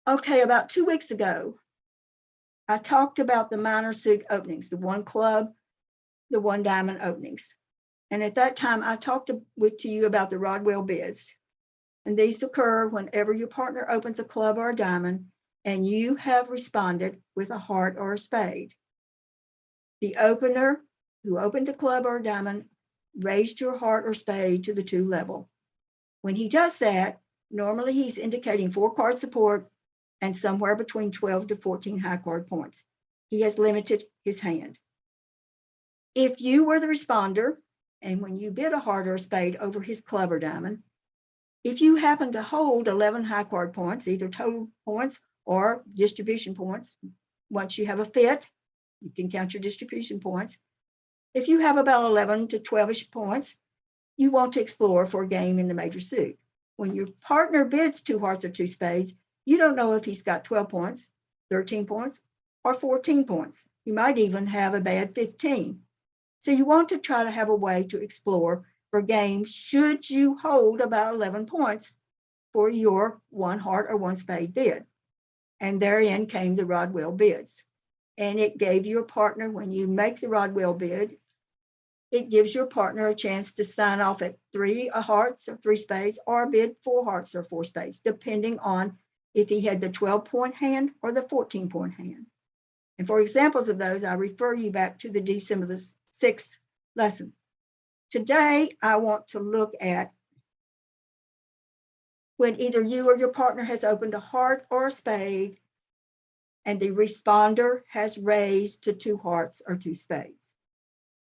Okay, about 2 weeks ago, I talked about the minor suit openings, the one club, the one diamond openings. And at that time, I talked to you about the Rodwell bids. And these occur whenever your partner opens a club or a diamond and you have responded with a heart or a spade. The opener who opened the club or a diamond raised your heart or spade to the 2 level. When he does that, normally he's indicating 4 card support and somewhere between 12 to 14 high card points. He has limited his hand. If you were the responder, and when you bid a heart or a spade over his club or diamond, if you happen to hold 11 high card points, either total points or distribution points, once you have a fit, you can count your distribution points. If you have about 11 to 12-ish points, you want to explore for a game in the major suit. When your partner bids 2 hearts or 2 spades, you don't know if he's got 12 points, 13 points, or 14 points. He might even have a bad 15. So you want to try to have a way to explore for games should you hold about 11 points for your 1 heart or 1 spade bid. And therein came the Rodwell bids. And it gave your partner, when you make the Rodwell bid, it gives your partner a chance to sign off at 3 hearts or 3 spades or bid 4 hearts or 4 spades, depending on if he had the 12-point hand or the 14-point hand. And for examples of those, I refer you back to the December the 6th lesson. Today, I want to look at when either you or your partner has opened a heart or a spade and the responder has raised to 2 hearts or 2 spades.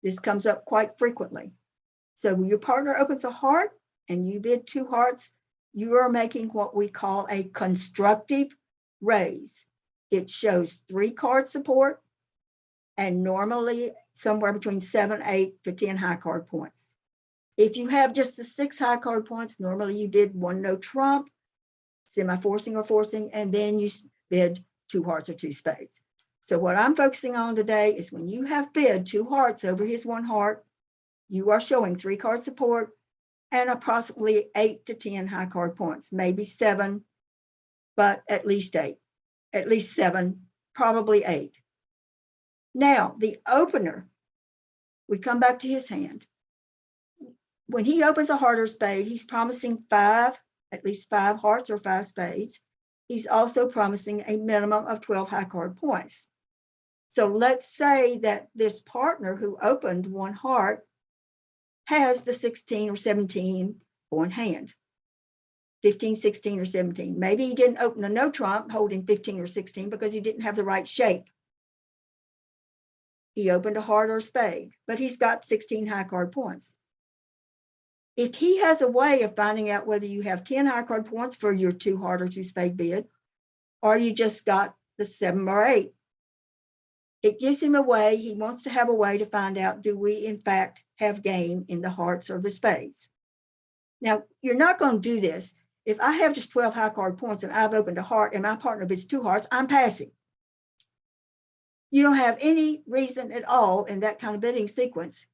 This comes up quite frequently. So when your partner opens a heart and you bid 2 hearts, you are making what we call a constructive raise. It shows 3 card support and normally somewhere between 7, 8 to 10 high card points. If you have just the 6 high card points, normally you bid 1 no trump, semi-forcing or forcing, and then you bid 2 hearts or 2 spades. So what I'm focusing on today is when you have bid 2 hearts over his 1 heart, you are showing 3 card support and approximately 8 to 10 high card points, maybe 7, but at least 8, at least 7, probably 8. Now, the opener, we come back to his hand. When he opens a heart or spade, he's promising 5, at least 5 hearts or 5 spades. He's also promising a minimum of 12 high card points. So let's say that this partner who opened 1 heart has the 16 or 17 point hand, 15, 16, or 17. Maybe he didn't open a no trump holding 15 or 16 because he didn't have the right shape. He opened a heart or a spade, but he's got 16 high card points. If he has a way of finding out whether you have 10 high card points for your 2 heart or 2 spade bid, or you just got the 7 or 8, it gives him a way, he wants to have a way to find out, do we in fact have game in the hearts or the spades? Now, you're not going to do this. If I have just 12 high card points and I've opened a heart and my partner bids 2 hearts, I'm passing. You don't have any reason at all in that kind of bidding sequence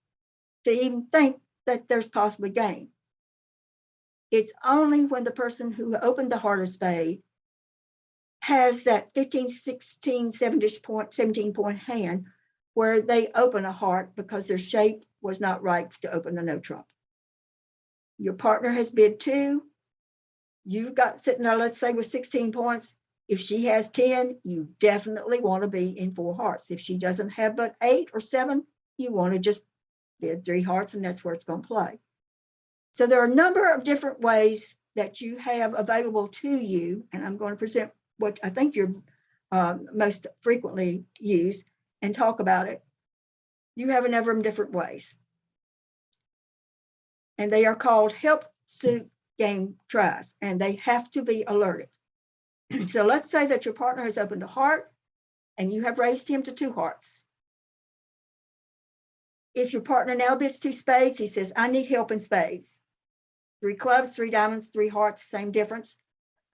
to even think that there's possibly game. It's only when the person who opened the heart or spade has that 15, 16, 17 point hand where they open a heart because their shape was not right to open a no trump. Your partner has bid 2. You've got sitting there, let's say, with 16 points. If she has 10, you definitely want to be in 4 hearts. If she doesn't have but 8 or 7, you want to just bid 3 hearts, and that's where it's going to play. So there are a number of different ways that you have available to you, and I'm going to present what I think you're most frequently use and talk about it. You have a number of different ways. And they are called help suit game tries, and they have to be alerted. So let's say that your partner has opened a heart and you have raised him to 2 hearts. If your partner now bids 2 spades, he says, I need help in spades. 3 clubs, 3 diamonds, 3 hearts, same difference.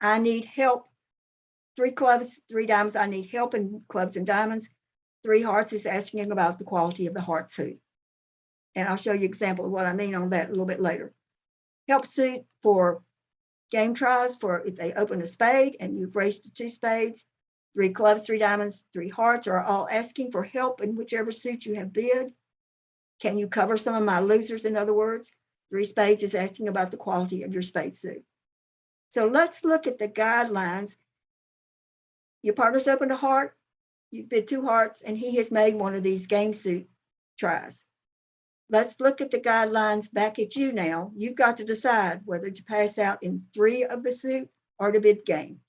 I need help. 3 clubs, 3 diamonds, I need help in clubs and diamonds. 3 hearts is asking him about the quality of the heart suit. And I'll show you an example of what I mean on that a little bit later. Help suit for game tries for if they open a spade and you've raised to 2 spades, 3 clubs, 3 diamonds, 3 hearts are all asking for help in whichever suit you have bid. Can you cover some of my losers? In other words, 3 spades is asking about the quality of your spade suit. So let's look at the guidelines. Your partner's opened a heart, you've bid 2 hearts, and he has made one of these game suit tries. Let's look at the guidelines back at you now. You've got to decide whether to pass out in 3 of the suit or to bid game.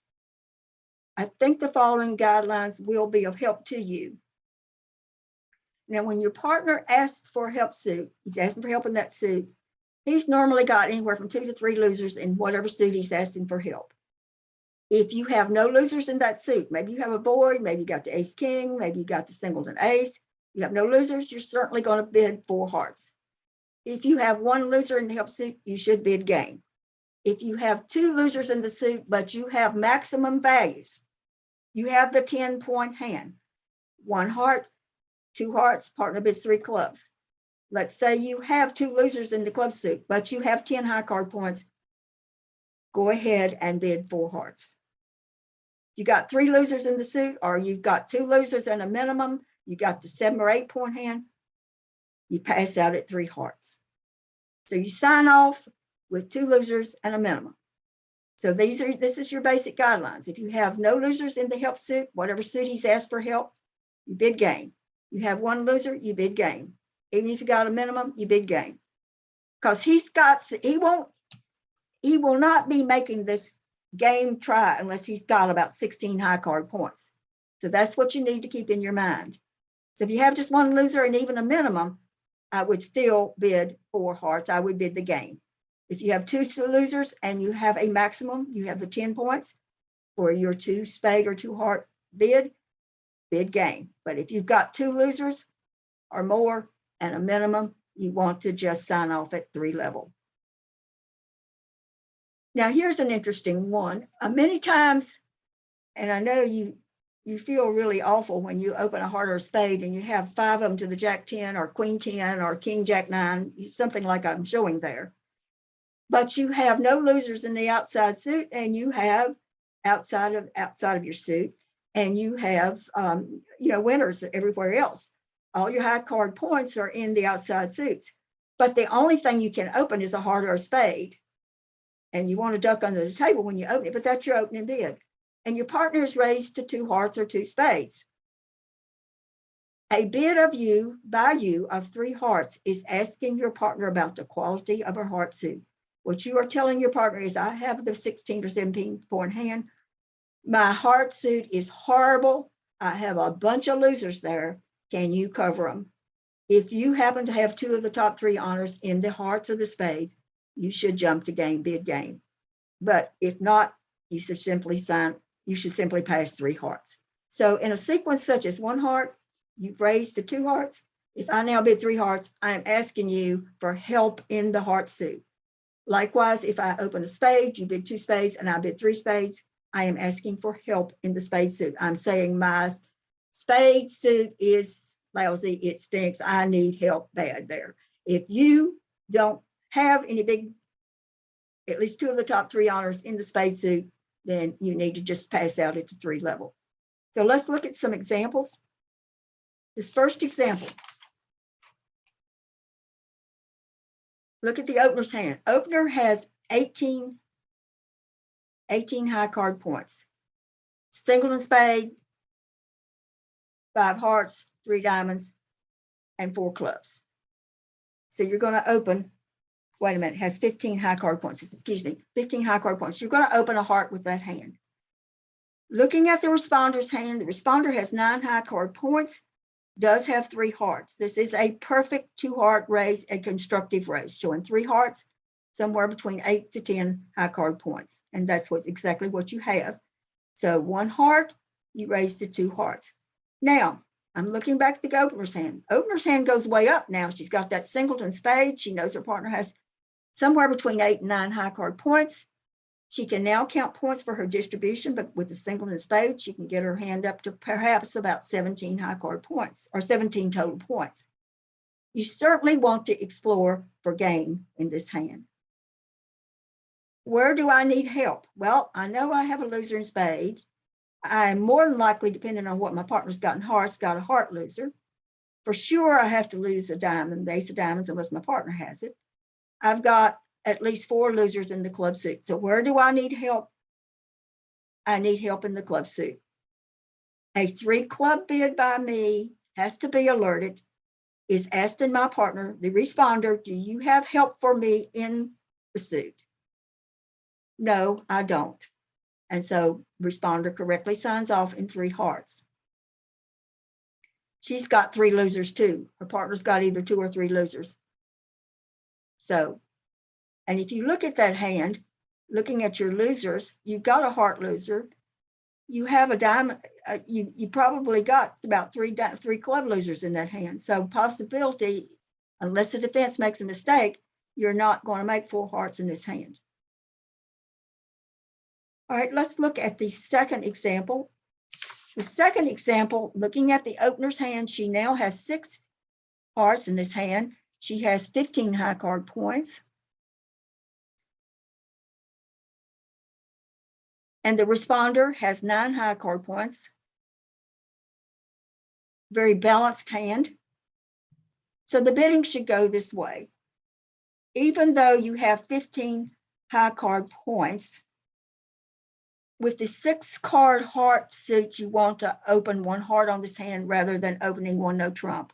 I think the following guidelines will be of help to you. Now, when your partner asks for a help suit, he's asking for help in that suit, he's normally got anywhere from 2 to 3 losers in whatever suit he's asking for help. If you have no losers in that suit, maybe you have a board, maybe you got the ace king, maybe you got the singleton ace, you have no losers, you're certainly going to bid 4 hearts. If you have 1 loser in the help suit, you should bid game. If you have 2 losers in the suit, but you have maximum values, you have the 10-point hand, 1 heart, 2 hearts, partner bids 3 clubs. Let's say you have 2 losers in the club suit, but you have 10 high card points. Go ahead and bid 4 hearts. You got 3 losers in the suit, or you've got 2 losers and a minimum, you got the 7 or 8 point hand, you pass out at 3 hearts. So you sign off with 2 losers and a minimum. So this is your basic guidelines. If you have no losers in the help suit, whatever suit he's asked for help, you bid game. You have 1 loser, you bid game. Even if you got a minimum, you bid game. Because he will not be making this game try unless he's got about 16 high card points. So that's what you need to keep in your mind. So if you have just 1 loser and even a minimum, I would still bid 4 hearts. I would bid the game. If you have 2 losers and you have a maximum, you have the 10 points for your 2 spade or 2 heart bid game. But if you've got 2 losers or more and a minimum, you want to just sign off at 3 level. Now, here's an interesting one. Many times, and I know you feel really awful when you open a heart or a spade and you have 5 of them to the jack 10 or queen 10 or king jack 9, something like I'm showing there. But you have no losers in the outside suit, and you have outside of your suit, and you have winners everywhere else. All your high card points are in the outside suits, but the only thing you can open is a heart or a spade, and you want to duck under the table when you open it, but that's your opening bid. And your partner is raised to 2 hearts or 2 spades. A bid by you of 3 hearts is asking your partner about the quality of her heart suit. What you are telling your partner is, I have the 16 or 17 point hand. My heart suit is horrible. I have a bunch of losers there. Can you cover them? If you happen to have 2 of the top 3 honors in the hearts or the spades, you should jump to game, bid game. But if not, you should simply pass 3 hearts. So in a sequence such as 1 heart, you've raised to 2 hearts. If I now bid 3 hearts, I'm asking you for help in the heart suit. Likewise, if I open a spade, you bid 2 spades and I bid 3 spades, I am asking for help in the spade suit. I'm saying my spade suit is lousy, it stinks, I need help bad there. If you don't have any at least 2 of the top 3 honors in the spade suit, then you need to just pass out at the 3 level. So let's look at some examples. This first example. Look at the opener's hand. Opener has 18 high card points. Singleton spade, 5 hearts, 3 diamonds, and 4 clubs. So you're going to open, wait a minute, has 15 high card points. 15 high card points. You're going to open a heart with that hand. Looking at the responder's hand, the responder has 9 high card points, does have 3 hearts. This is a perfect 2-heart raise, a constructive raise, showing 3 hearts, somewhere between 8 to 10 high card points. And that's exactly what you have. So 1 heart, you raise to 2 hearts. Now, I'm looking back at the opener's hand. Opener's hand goes way up now. She's got that singleton spade. She knows her partner has somewhere between 8 and 9 high card points. She can now count points for her distribution, but with the singleton spade, she can get her hand up to perhaps about 17 high card points, or 17 total points. You certainly want to explore for game in this hand. Where do I need help? Well, I know I have a loser in spade. I'm more than likely, depending on what my partner's got in hearts, got a heart loser. For sure, I have to lose a diamond, the ace of diamonds, unless my partner has it. I've got at least 4 losers in the club suit. So where do I need help? I need help in the club suit. A 3 club bid by me has to be alerted, is asking my partner, the responder, do you have help for me in the suit? No, I don't. And so responder correctly signs off in 3 hearts. She's got 3 losers too. Her partner's got either 2 or 3 losers. So, and if you look at that hand, looking at your losers, you've got a heart loser. You have a diamond. You probably got about 3 club losers in that hand. So possibility, unless the defense makes a mistake, you're not going to make 4 hearts in this hand. All right, let's look at the second example. The second example, looking at the opener's hand, she now has 6 hearts in this hand. She has 15 high card points. And the responder has 9 high card points. Very balanced hand. So the bidding should go this way. Even though you have 15 high card points, with the 6 card heart suit, you want to open 1 heart on this hand rather than opening 1 no trump.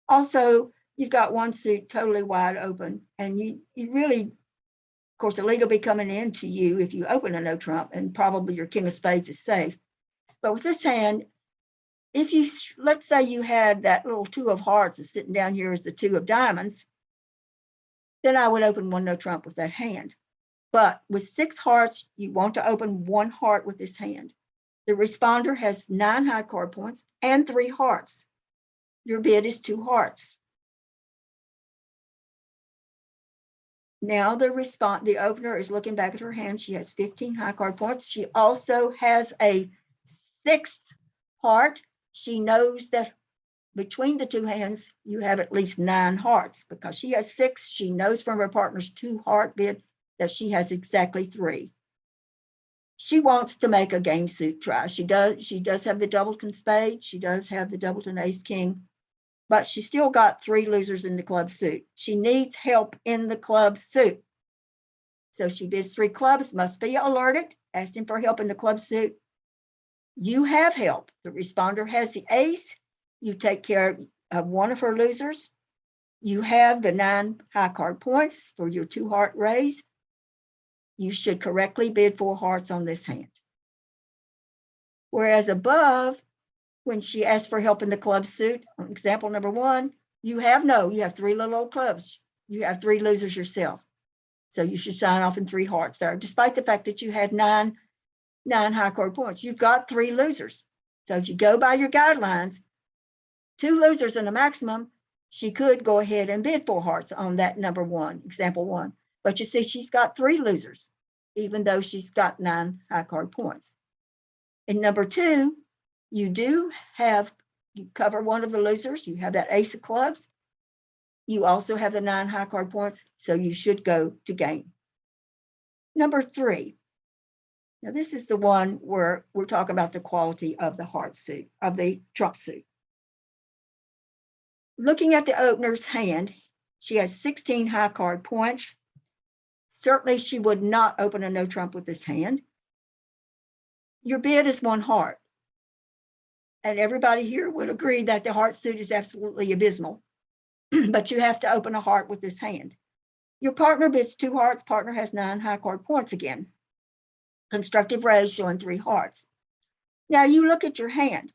Also, you've got 1 suit totally wide open, and you really, of course, the lead will be coming into you if you open a no trump, and probably your king of spades is safe. But with this hand, if you, let's say you had that little 2 of hearts that's sitting down here as the 2 of diamonds, then I would open 1 no trump with that hand. But with 6 hearts, you want to open 1 heart with this hand. The responder has 9 high card points and 3 hearts. Your bid is 2 hearts. Now the opener is looking back at her hand. She has 15 high card points. She also has a 6th heart. She knows that between the 2 hands, you have at least 9 hearts. Because she has 6, she knows from her partner's 2 heart bid that she has exactly 3. She wants to make a game suit try. She does have the doubleton spade. She does have the doubleton ace king, but she still got 3 losers in the club suit. She needs help in the club suit. So she bids 3 clubs, must be alerted, asking for help in the club suit. You have help. The responder has the ace. You take care of 1 of her losers. You have the 9 high card points for your 2 heart raise. You should correctly bid 4 hearts on this hand. Whereas above, when she asked for help in the club suit, on example number 1, you have 3 little old clubs. You have 3 losers yourself. So you should sign off in 3 hearts there, despite the fact that you had 9 high card points. You've got 3 losers. So if you go by your guidelines, 2 losers in the maximum, she could go ahead and bid 4 hearts on that number 1, example 1. But you see, she's got 3 losers, even though she's got 9 high card points. In number 2, you cover 1 of the losers. You have that ace of clubs. You also have the 9 high card points, so you should go to game. Number 3. Now this is the one where we're talking about the quality of the heart suit, of the trump suit. Looking at the opener's hand, she has 16 high card points. Certainly she would not open a no trump with this hand. Your bid is 1 heart. And everybody here would agree that the heart suit is absolutely abysmal. But you have to open a heart with this hand. Your partner bids 2 hearts. Partner has 9 high card points again. Constructive raise showing 3 hearts. Now you look at your hand.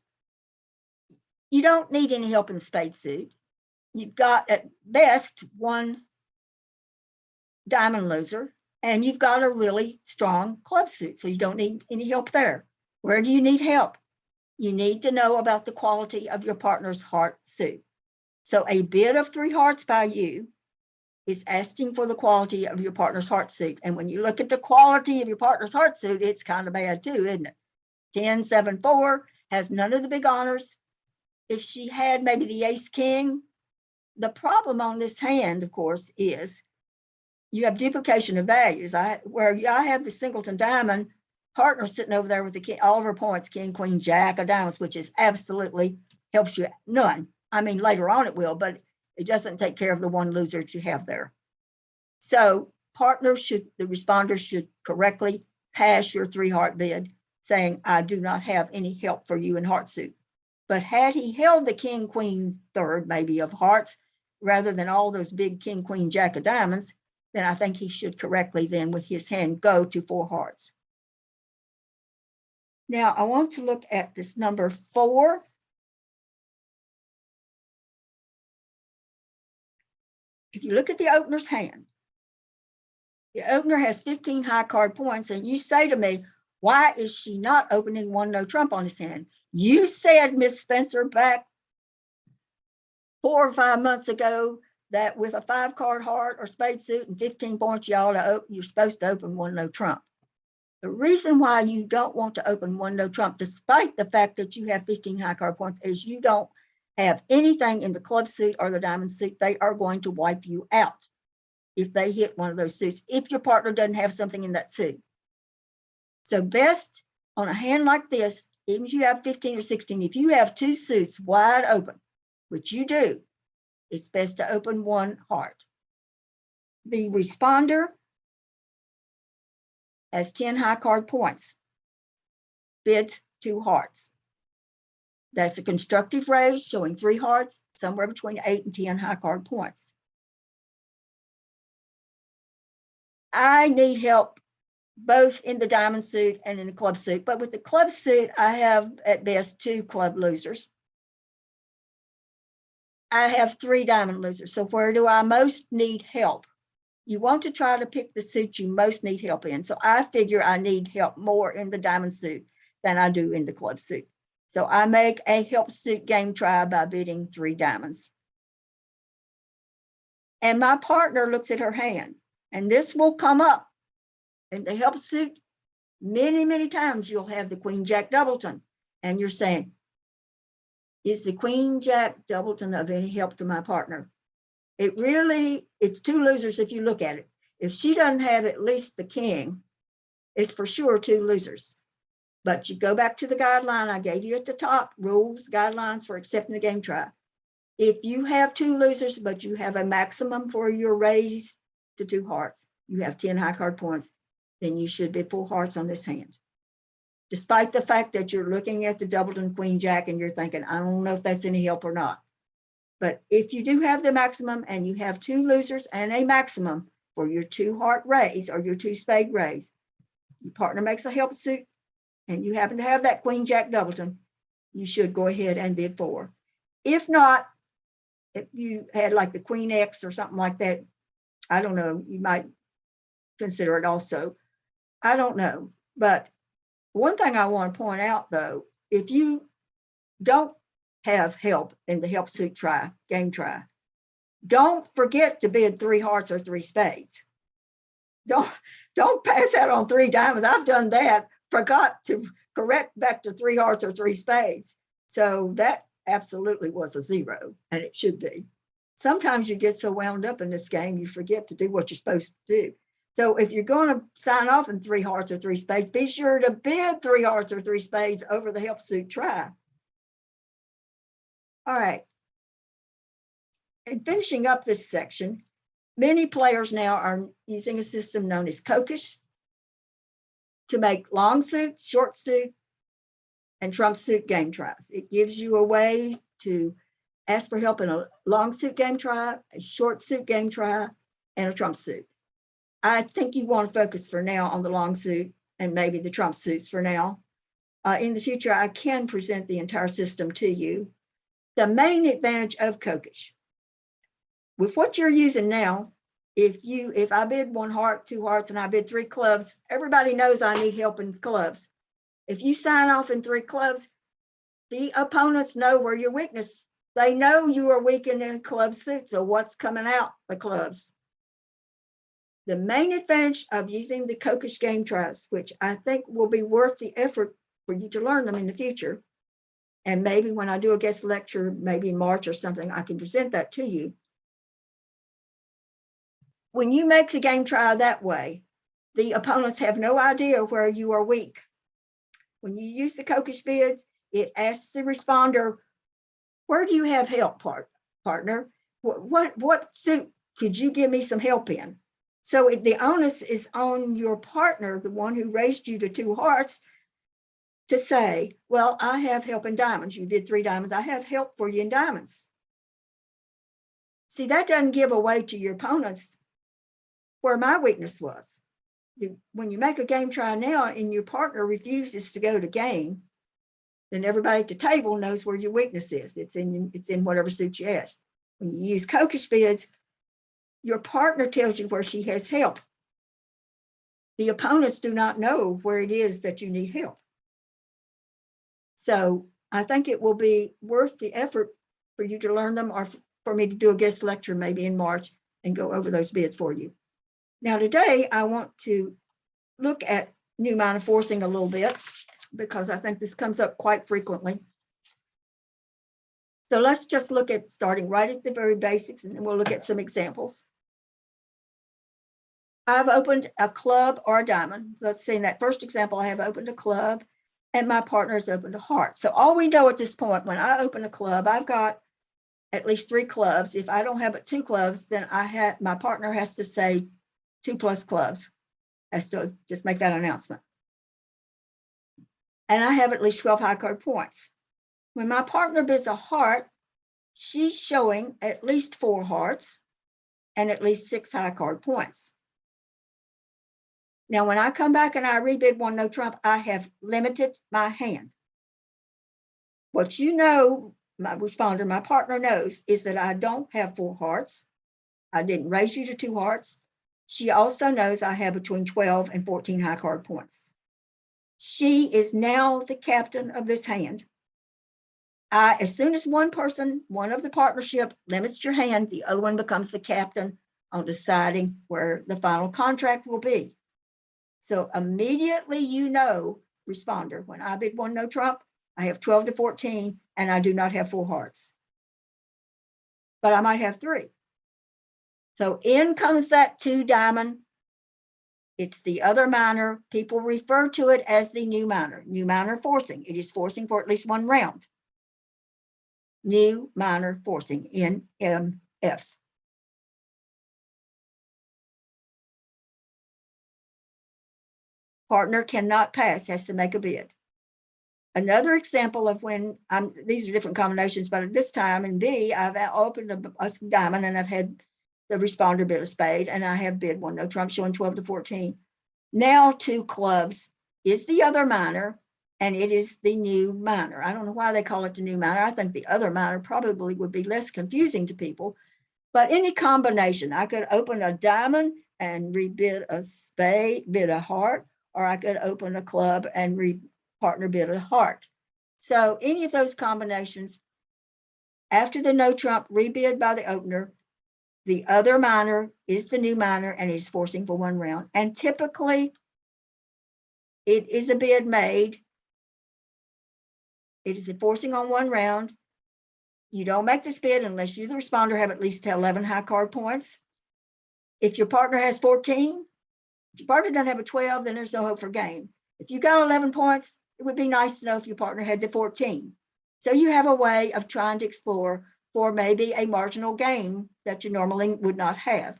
You don't need any help in the spade suit. You've got at best 1 diamond loser, and you've got a really strong club suit, so you don't need any help there. Where do you need help? You need to know about the quality of your partner's heart suit. So a bid of 3 hearts by you is asking for the quality of your partner's heart suit. And when you look at the quality of your partner's heart suit, it's kind of bad too, isn't it? 10, 7, 4, has none of the big honors. If she had maybe the ace king, the problem on this hand, of course, is you have duplication of values. Where I have the singleton diamond partner sitting over there with the king, all of her points, king, queen, jack of diamonds, which is absolutely helps you none. I mean, later on it will, but it doesn't take care of the one loser that you have there. So the responder should correctly pass your 3-heart bid, saying, I do not have any help for you in heart suit. But had he held the king, queen, third, maybe of hearts, rather than all those big king, queen, jack of diamonds, then I think he should correctly then with his hand go to 4 hearts. Now I want to look at this number 4. If you look at the opener's hand, the opener has 15 high card points, and you say to me, why is she not opening 1 no trump on his hand? You said, Miss Spencer, back 4 or 5 months ago that with a 5-card heart or spade suit and 15 points, you're supposed to open 1 no trump. The reason why you don't want to open 1 no trump, despite the fact that you have 15 high card points, is you don't have anything in the club suit or the diamond suit. They are going to wipe you out if they hit one of those suits, if your partner doesn't have something in that suit. So best on a hand like this, even if you have 15 or 16, if you have 2 suits wide open, which you do, it's best to open 1 heart. The responder has 10 high card points, bids 2 hearts. That's a constructive raise showing 3 hearts, somewhere between 8 and 10 high card points. I need help both in the diamond suit and in the club suit, but with the club suit, I have at best 2 club losers. I have 3 diamond losers. So where do I most need help? You want to try to pick the suit you most need help in. So I figure I need help more in the diamond suit than I do in the club suit. So I make a help suit game try by bidding 3 diamonds. And my partner looks at her hand, and this will come up in the help suit. Many, many times you'll have the queen jack doubleton, and you're saying, is the queen jack doubleton of any help to my partner? It's 2 losers if you look at it. If she doesn't have at least the king, it's for sure 2 losers. But you go back to the guideline I gave you at the top, rules, guidelines for accepting the game try. If you have 2 losers, but you have a maximum for your raise to 2 hearts, you have 10 high card points, then you should bid 4 hearts on this hand. Despite the fact that you're looking at the doubleton queen jack and you're thinking, I don't know if that's any help or not. But if you do have the maximum and you have 2 losers and a maximum for your 2 heart raise or your 2 spade raise, your partner makes a help suit and you happen to have that queen jack doubleton, you should go ahead and bid 4. If not, if you had like the queen X or something like that, I don't know, you might consider it also. I don't know. But one thing I want to point out though, if you don't have help in the help suit game try, don't forget to bid 3 hearts or 3 spades. Don't pass out on 3 diamonds. I've done that, forgot to correct back to 3 hearts or 3 spades. So that absolutely was a 0, and it should be. Sometimes you get so wound up in this game, you forget to do what you're supposed to do. So if you're going to sign off in 3 hearts or 3 spades, be sure to bid 3 hearts or 3 spades over the help suit try. All right. And finishing up this section, many players now are using a system known as Kokish to make long suit, short suit, and trump suit game tries. It gives you a way to ask for help in a long suit game try, a short suit game try, and a trump suit. I think you want to focus for now on the long suit and maybe the trump suits for now. In the future, I can present the entire system to you. The main advantage of Kokish, with what you're using now, if I bid 1 heart, 2 hearts, and I bid 3 clubs, everybody knows I need help in clubs. If you sign off in 3 clubs, the opponents know where your weakness. They know you are weak in the club suit, so what's coming out the clubs? The main advantage of using the Kokish game tries, which I think will be worth the effort for you to learn them in the future, and maybe when I do a guest lecture, maybe in March or something, I can present that to you. when you make the game trial that way, the opponents have no idea where you are weak. When you use the coakish bids, it asks the responder, where do you have help, partner? What suit could you give me some help in? So the onus is on your partner, the one who raised you to 2 hearts, to say, well, I have help in diamonds. You did 3 diamonds. I have help for you in diamonds. See, that doesn't give away to your opponents where my weakness was. When you make a game trial now and your partner refuses to go to game, then everybody at the table knows where your weakness is. It's in whatever suit you asked. When you use coakish bids, your partner tells you where she has help. The opponents do not know where it is that you need help. So I think it will be worth the effort for you to learn them, or for me to do a guest lecture maybe in March and go over those bids for you. Now today I want to look at new minor forcing a little bit, because I think this comes up quite frequently. So let's just look at starting right at the very basics, and then we'll look at some examples. I've opened a club or a diamond. Let's say in that first example, I have opened a club and my partner has opened a heart. So all we know at this point, when I open a club, I've got at least 3 clubs. If I don't have but 2 clubs, then my partner has to say 2 plus clubs, has to just make that announcement. And I have at least 12 high card points. When my partner bids a heart, she's showing at least 4 hearts and at least 6 high card points. Now, when I come back and I rebid 1 no trump, I have limited my hand. What you know, my responder, my partner knows, is that I don't have 4 hearts. I didn't raise you to 2 hearts. She also knows I have between 12 and 14 high card points. She is now the captain of this hand. As soon as one of the partnership limits your hand, the other one becomes the captain on deciding where the final contract will be. So immediately you know, responder, when I bid 1 no trump, I have 12 to 14 and I do not have 4 hearts. But I might have 3. So in comes that 2 diamond. It's the other minor. People refer to it as the new minor forcing. It is forcing for at least 1 round. New minor forcing, NMF. Partner cannot pass, has to make a bid. Another example of when these are different combinations, but at this time in B, I've opened a diamond and I've had the responder bid a spade, and I have bid 1 no trump, showing 12 to 14. Now 2 clubs is the other minor, and it is the new minor. I don't know why they call it the new minor. I think the other minor probably would be less confusing to people, but any combination. I could open a diamond and rebid a spade, bid a heart, or I could open a club and partner bid a heart. So any of those combinations, after the no trump rebid by the opener, the other minor is the new minor and is forcing for 1 round. And typically it is a bid made. It is a forcing on 1 round. You don't make this bid unless you, the responder, have at least 11 high card points. If your partner has 14, if your partner doesn't have a 12, then there's no hope for game. If you got 11 points, it would be nice to know if your partner had the 14. So you have a way of trying to explore for maybe a marginal game that you normally would not have.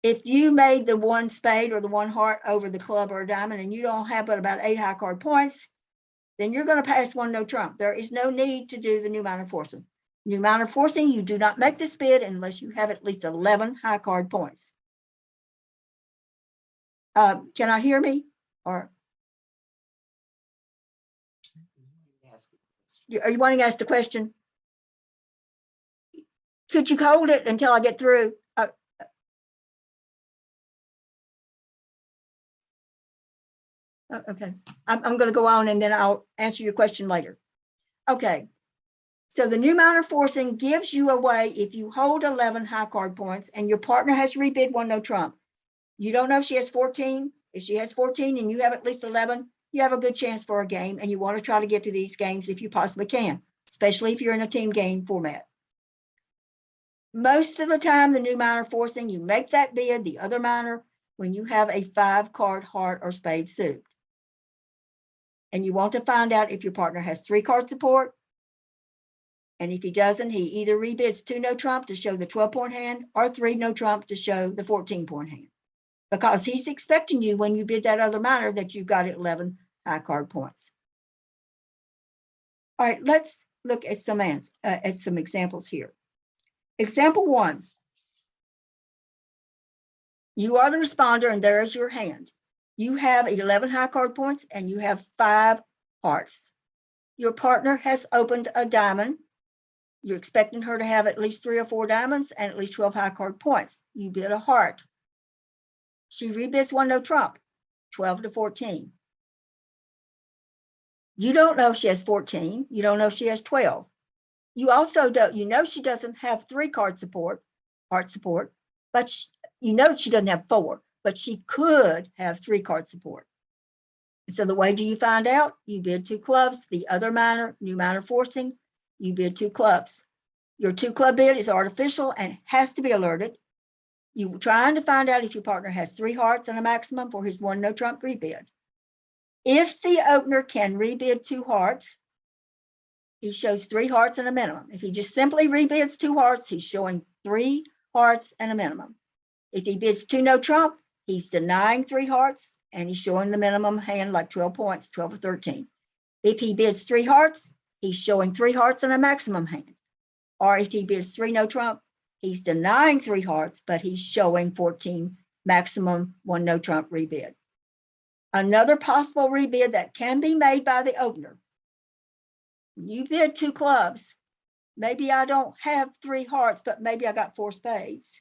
If you made the 1 spade or the 1 heart over the club or a diamond and you don't have but about 8 high card points, then you're going to pass 1 no trump. There is no need to do the new minor forcing. New minor forcing, you do not make this bid unless you have at least 11 high card points. Can I hear me? Or are you wanting to ask the question? Could you hold it until I get through? Okay, I'm going to go on and then I'll answer your question later. Okay, so the new minor forcing gives you a way if you hold 11 high card points and your partner has rebid 1 no trump. You don't know if she has 14. If she has 14 and you have at least 11, you have a good chance for a game, and you want to try to get to these games if you possibly can, especially if you're in a team game format. most of the time, the new minor forcing, you make that bid, the other minor, when you have a 5-card heart or spade suit. And you want to find out if your partner has 3-card support. And if he doesn't, he either rebids 2 no trump to show the 12-point hand or 3 no trump to show the 14-point hand. Because he's expecting you, when you bid that other minor, that you've got 11 high card points. All right, let's look at some examples here. Example 1. You are the responder, and there is your hand. You have 11 high card points, and you have 5 hearts. Your partner has opened a diamond. You're expecting her to have at least 3 or 4 diamonds and at least 12 high card points. You bid a heart. She rebids 1 no trump, 12 to 14. You don't know if she has 14. You don't know if she has 12. You also don't, you know she doesn't have 3-card support, heart support, but you know she doesn't have 4, but she could have 3-card support. And so the way do you find out? You bid 2 clubs, the other minor, new minor forcing, you bid 2 clubs. Your 2-club bid is artificial and has to be alerted. You're trying to find out if your partner has 3 hearts and a maximum for his 1 no trump rebid. If the opener can rebid 2 hearts, he shows 3 hearts and a minimum. If he just simply rebids 2 hearts, he's showing 3 hearts and a minimum. If he bids 2 no trump, he's denying 3 hearts and he's showing the minimum hand like 12 points, 12 or 13. If he bids 3 hearts, he's showing 3 hearts and a maximum hand. Or if he bids 3 no trump, he's denying 3 hearts, but he's showing 14 maximum 1 no trump rebid. Another possible rebid that can be made by the opener. You bid 2 clubs. Maybe I don't have 3 hearts, but maybe I got 4 spades.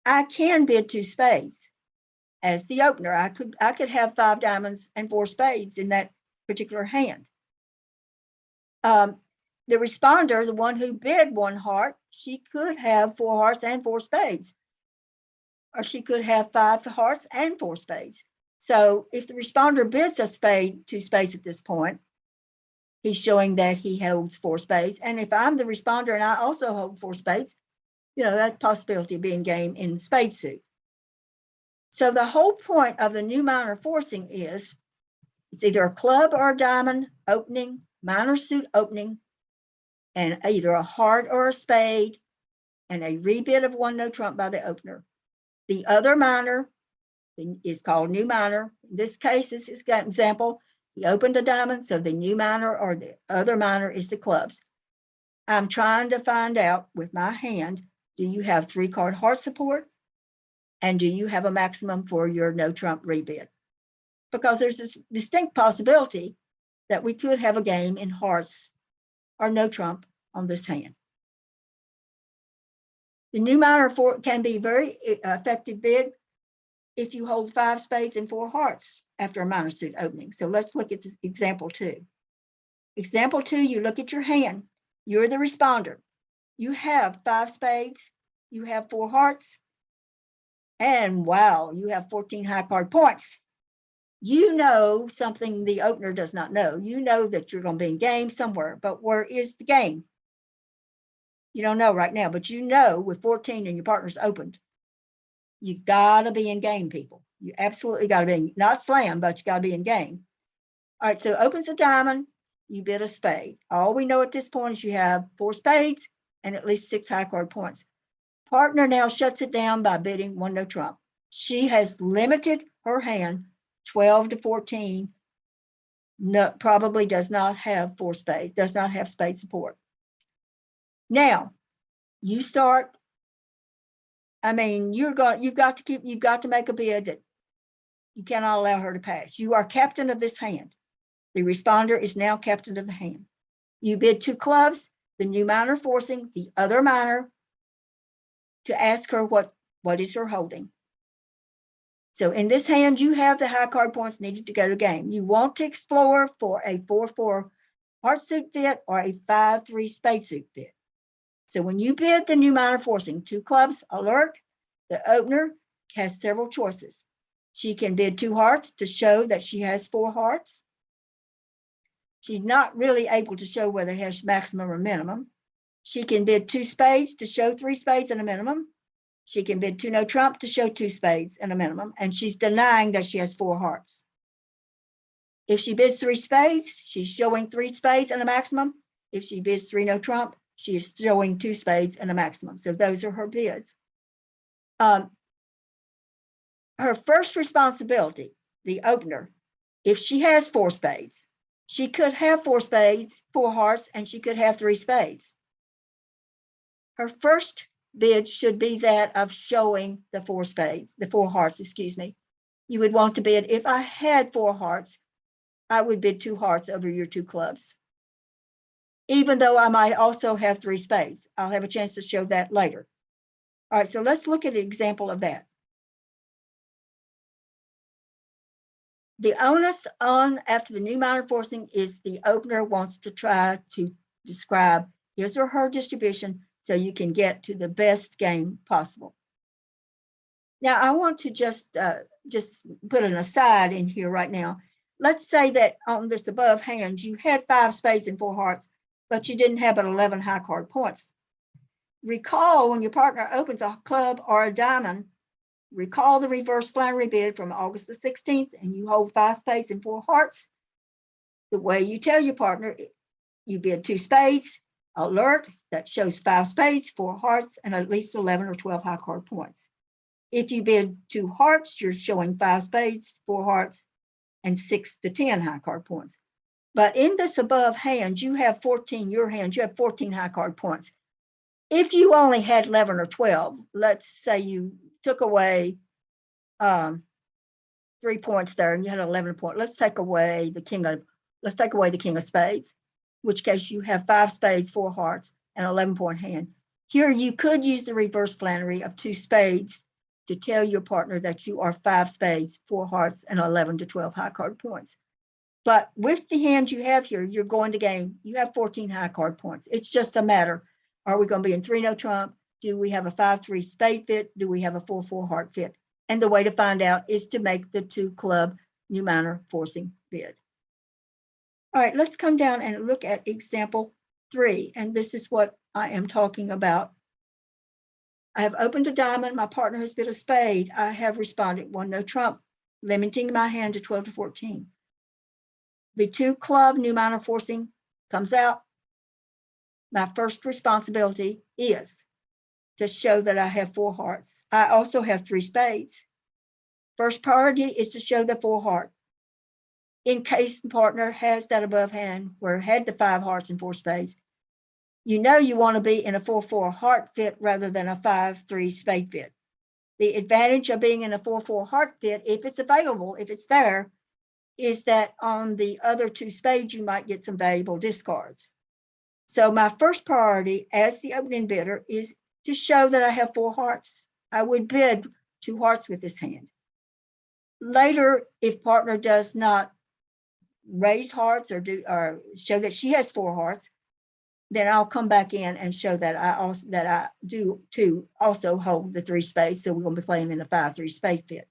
I can bid 2 spades as the opener. I could have 5 diamonds and 4 spades in that particular hand. The responder, the one who bid 1 heart, she could have 4 hearts and 4 spades. Or she could have 5 hearts and 4 spades. So if the responder bids a spade, 2 spades at this point, he's showing that he holds 4 spades. And if I'm the responder and I also hold 4 spades, you know, that's possibility of being game in spade suit. So the whole point of the new minor forcing is it's either a club or a diamond opening, minor suit opening, and either a heart or a spade, and a rebid of 1 no trump by the opener. The other minor is called new minor. In this case, this is an example. He opened a diamond, so the new minor or the other minor is the clubs. I'm trying to find out with my hand, do you have 3-card heart support? And do you have a maximum for your no trump rebid? Because there's this distinct possibility that we could have a game in hearts or no trump on this hand. The new minor can be very effective bid if you hold 5 spades and 4 hearts after a minor suit opening. So let's look at this example 2. Example 2, you look at your hand. You're the responder. You have 5 spades, you have 4 hearts, and wow, you have 14 high card points. You know something the opener does not know. You know that you're going to be in game somewhere, but where is the game? You don't know right now, but you know with 14 and your partner's opened, you gotta be in game, people. You absolutely gotta be in, not slam, but you gotta be in game. All right, so opens a diamond, you bid a spade. All we know at this point is you have 4 spades and at least 6 high card points. Partner now shuts it down by bidding 1 no trump. She has limited her hand 12 to 14. No, probably does not have 4 spades, does not have spade support. Now, you start. I mean, you've got to make a bid that you cannot allow her to pass. You are captain of this hand. The responder is now captain of the hand. You bid 2 clubs, the new minor forcing the other minor to ask her what is her holding. So in this hand, you have the high card points needed to go to game. You want to explore for a 4-4 heart suit fit or a 5-3 spade suit fit. So when you bid the new minor forcing 2 clubs alert, the opener has several choices. She can bid 2 hearts to show that she has 4 hearts. She's not really able to show whether it has maximum or minimum. She can bid 2 spades to show 3 spades and a minimum. She can bid 2 no trump to show 2 spades and a minimum, and she's denying that she has 4 hearts. If she bids 3 spades, she's showing 3 spades and a maximum. If she bids 3 no trump, she is showing 2 spades and a maximum. So those are her bids. Her first responsibility, the opener, if she has 4 spades, she could have 4 spades, 4 hearts, and she could have 3 spades. Her first bid should be that of showing the 4 spades, the 4 hearts, excuse me. You would want to bid, if I had 4 hearts, I would bid 2 hearts over your 2 clubs. Even though I might also have 3 spades. I'll have a chance to show that later. All right, so let's look at an example of that. The onus on after the new minor forcing is the opener wants to try to describe his or her distribution so you can get to the best game possible. Now, I want to just put an aside in here right now. Let's say that on this above hand, you had 5 spades and 4 hearts, but you didn't have but 11 high card points. Recall when your partner opens a club or a diamond, recall the reverse Flannery bid from August the 16th, and you hold 5 spades and 4 hearts. The way you tell your partner, you bid 2 spades, alert, that shows 5 spades, 4 hearts, and at least 11 or 12 high card points. If you bid 2 hearts, you're showing 5 spades, 4 hearts, and 6 to 10 high card points. But in this above hand, you have 14, your hand, you have 14 high card points. If you only had 11 or 12, let's say you took away 3 points there and you had 11 points. Let's take away the king of spades, in which case you have 5 spades, 4 hearts, and 11-point hand. Here you could use the reverse Flannery of 2 spades to tell your partner that you are 5 spades, 4 hearts, and 11 to 12 high card points. But with the hand you have here, you're going to game. You have 14 high card points. It's just a matter. Are we going to be in 3 no trump? Do we have a 5-3 spade fit? Do we have a 4-4 heart fit? And the way to find out is to make the 2 club new minor forcing bid. All right, let's come down and look at example 3. And this is what I am talking about. I have opened a diamond. My partner has bid a spade. I have responded 1 no trump, limiting my hand to 12 to 14. The 2 club new minor forcing comes out. My first responsibility is to show that I have 4 hearts. I also have 3 spades. First priority is to show the 4 heart. In case the partner has that above hand where it had the 5 hearts and 4 spades, you know you want to be in a 4-4 heart fit rather than a 5-3 spade fit. The advantage of being in a 4-4 heart fit, if it's available, if it's there, is that on the other 2 spades, you might get some valuable discards. So my first priority as the opening bidder is to show that I have 4 hearts. I would bid 2 hearts with this hand. Later, if partner does not raise hearts or show that she has 4 hearts, then I'll come back in and show that I do too also hold the 3 spades. So we're going to be playing in a 5-3 spade fit.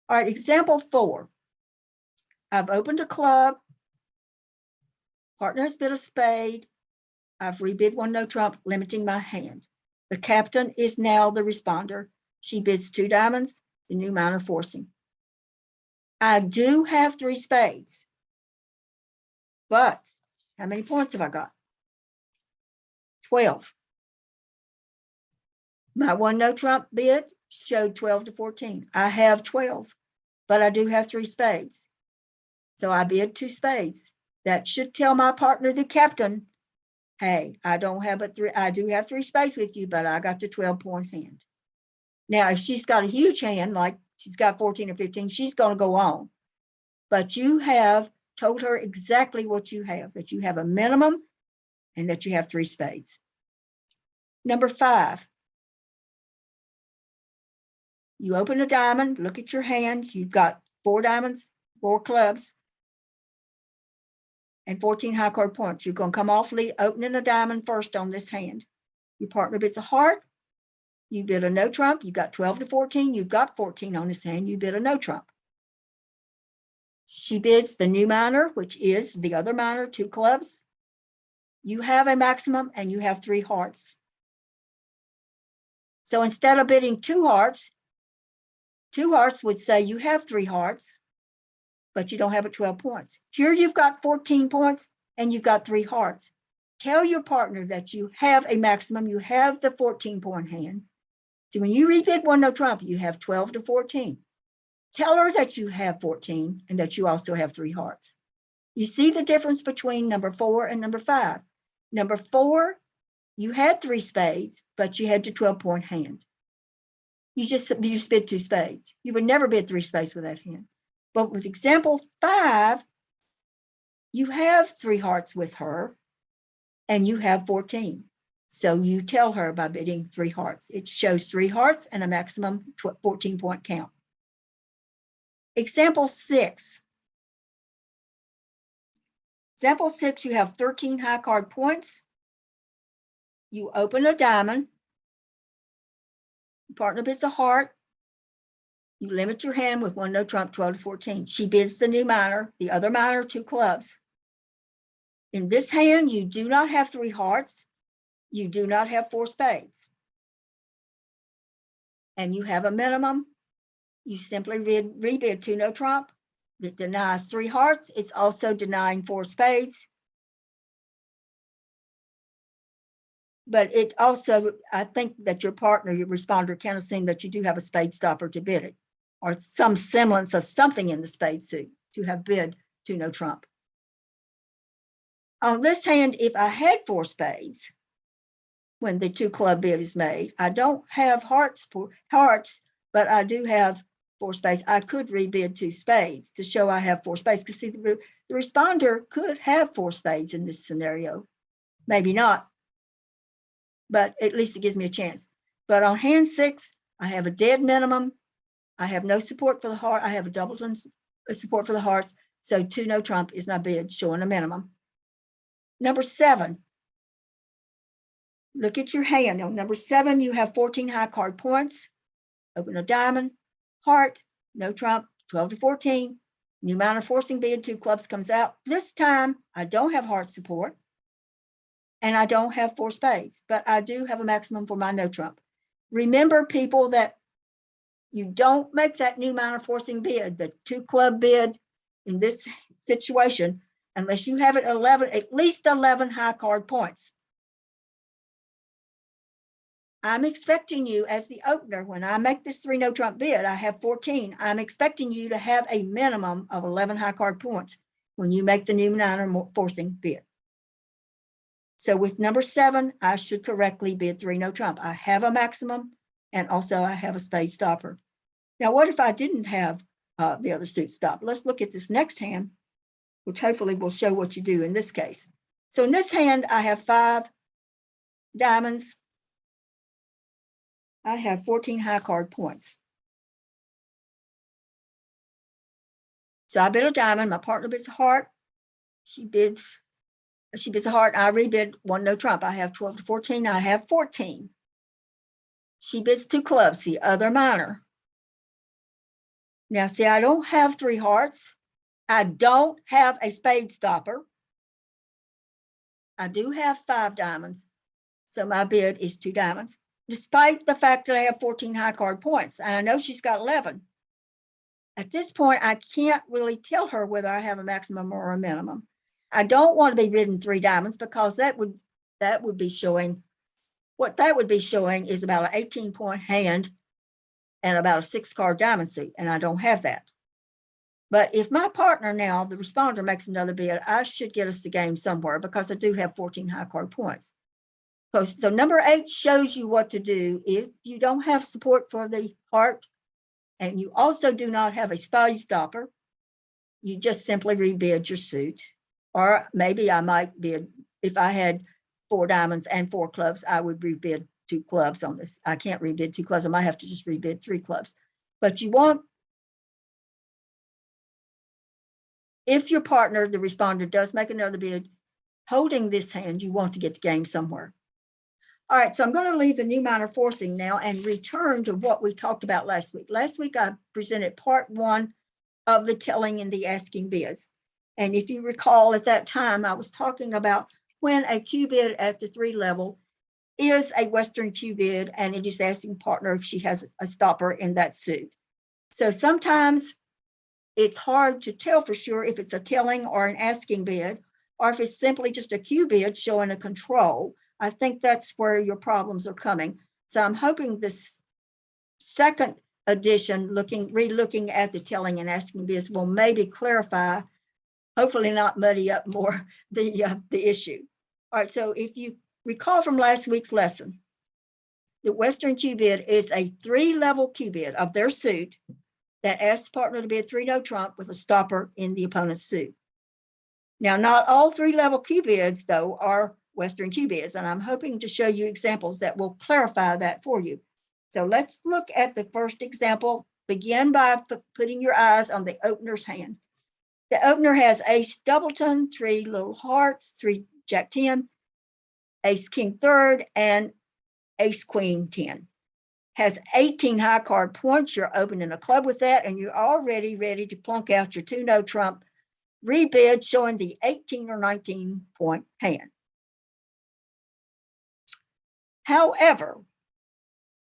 All right, example 4. I've opened a club. Partner has bid a spade. I've rebid 1 no trump, limiting my hand. The captain is now the responder. She bids 2 diamonds, the new minor forcing. I do have 3 spades, but how many points have I got? 12. My 1 no trump bid showed 12 to 14. I have 12, but I do have 3 spades. So I bid 2 spades. That should tell my partner, the captain, hey, I don't have but 3. I do have 3 spades with you, but I got the 12-point hand. Now, if she's got a huge hand, like she's got 14 or 15, she's going to go on. But you have told her exactly what you have, that you have a minimum and that you have 3 spades. Number 5. You open a diamond, look at your hand. You've got 4 diamonds, 4 clubs, and 14 high card points. You're going to come off lead, opening a diamond first on this hand. Your partner bids a heart. You bid a no trump. You got 12 to 14. You've got 14 on this hand. You bid a no trump. She bids the new minor, which is the other minor, 2 clubs. You have a maximum and you have 3 hearts. So instead of bidding 2 hearts would say you have 3 hearts, but you don't have it 12 points. Here you've got 14 points and you've got 3 hearts. Tell your partner that you have a maximum, you have the 14-point hand. So when you rebid 1 no trump, you have 12 to 14. Tell her that you have 14 and that you also have 3 hearts. You see the difference between number 4 and number 5. Number 4, you had 3 spades, but you had the 12-point hand. You bid 2 spades. You would never bid 3 spades with that hand. But with example 5, you have 3 hearts with her and you have 14. So you tell her by bidding 3 hearts. It shows 3 hearts and a maximum 14-point count. Example 6. Example 6, you have 13 high card points. You open a diamond. Your partner bids a heart. You limit your hand with 1 no trump, 12 to 14. She bids the new minor, the other minor, 2 clubs. In this hand, you do not have 3 hearts. You do not have 4 spades. And you have a minimum. You simply rebid 2 no trump. That denies 3 hearts. It's also denying 4 spades. But it also, I think that your partner, your responder, can assume that you do have a spade stopper to bid it, or some semblance of something in the spade suit to have bid 2 no trump. On this hand, if I had 4 spades, when the 2 club bid is made, I don't have hearts, but I do have 4 spades. I could rebid 2 spades to show I have 4 spades, because see, the responder could have 4 spades in this scenario. Maybe not, but at least it gives me a chance. But on hand 6, I have a dead minimum. I have no support for the heart. I have a doubleton support for the hearts. So 2 no trump is my bid, showing a minimum. Number 7. Look at your hand. On number 7, you have 14 high card points. Open a diamond, heart, no trump, 12 to 14. New minor forcing bid, 2 clubs comes out. This time, I don't have heart support, and I don't have 4 spades, but I do have a maximum for my no trump. Remember, people, that you don't make that new minor forcing bid, the 2 club bid in this situation, unless you have it at least 11 high card points. I'm expecting you, as the opener, when I make this 3 no trump bid, I have 14. I'm expecting you to have a minimum of 11 high card points when you make the new minor forcing bid. So with number 7, I should correctly bid 3 no trump. I have a maximum, and also I have a spade stopper. Now, what if I didn't have the other suit stop? Let's look at this next hand, which hopefully will show what you do in this case. So in this hand, I have 5 diamonds. I have 14 high card points. So I bid a diamond. My partner bids a heart. She bids a heart. I rebid 1 no trump. I have 12 to 14. I have 14. She bids 2 clubs, the other minor. Now, see, I don't have 3 hearts. I don't have a spade stopper. I do have 5 diamonds. So my bid is 2 diamonds, despite the fact that I have 14 high card points. And I know she's got 11. At this point, I can't really tell her whether I have a maximum or a minimum. I don't want to be bidding 3 diamonds, because that would be showing, what that would be showing is about an 18-point hand and about a 6-card diamond suit, and I don't have that. But if my partner now, the responder, makes another bid, I should get us the game somewhere, because I do have 14 high card points. So number 8 shows you what to do if you don't have support for the heart, and you also do not have a spade stopper. You just simply rebid your suit. Or maybe I might bid, if I had 4 diamonds and 4 clubs, I would rebid 2 clubs on this. I can't rebid 2 clubs. I might have to just rebid 3 clubs. But you want, if your partner, the responder, does make another bid, holding this hand, you want to get the game somewhere. All right, so I'm going to leave the new minor forcing now and return to what we talked about last week. Last week, I presented part 1 of the telling and the asking bids. And if you recall, at that time, I was talking about when a Q bid at the 3 level is a Western Q bid and it is asking partner if she has a stopper in that suit. So sometimes it's hard to tell for sure if it's a telling or an asking bid, or if it's simply just a Q bid showing a control. I think that's where your problems are coming. So I'm hoping this second edition, re-looking at the telling and asking bids, will maybe clarify, hopefully not muddy up more the issue. All right, so if you recall from last week's lesson, the Western Q bid is a 3-level Q bid of their suit that asks partner to bid 3 no trump with a stopper in the opponent's suit. Now, not all 3-level Q bids, though, are Western Q bids, and I'm hoping to show you examples that will clarify that for you. So let's look at the first example. Begin by putting your eyes on the opener's hand. The opener has ace doubleton, 3 little hearts, 3 jack 10, ace king third, and ace queen 10. Has 18 high card points. You're opening a club with that, and you're already ready to plunk out your 2 no trump rebid showing the 18 or 19 point hand. However,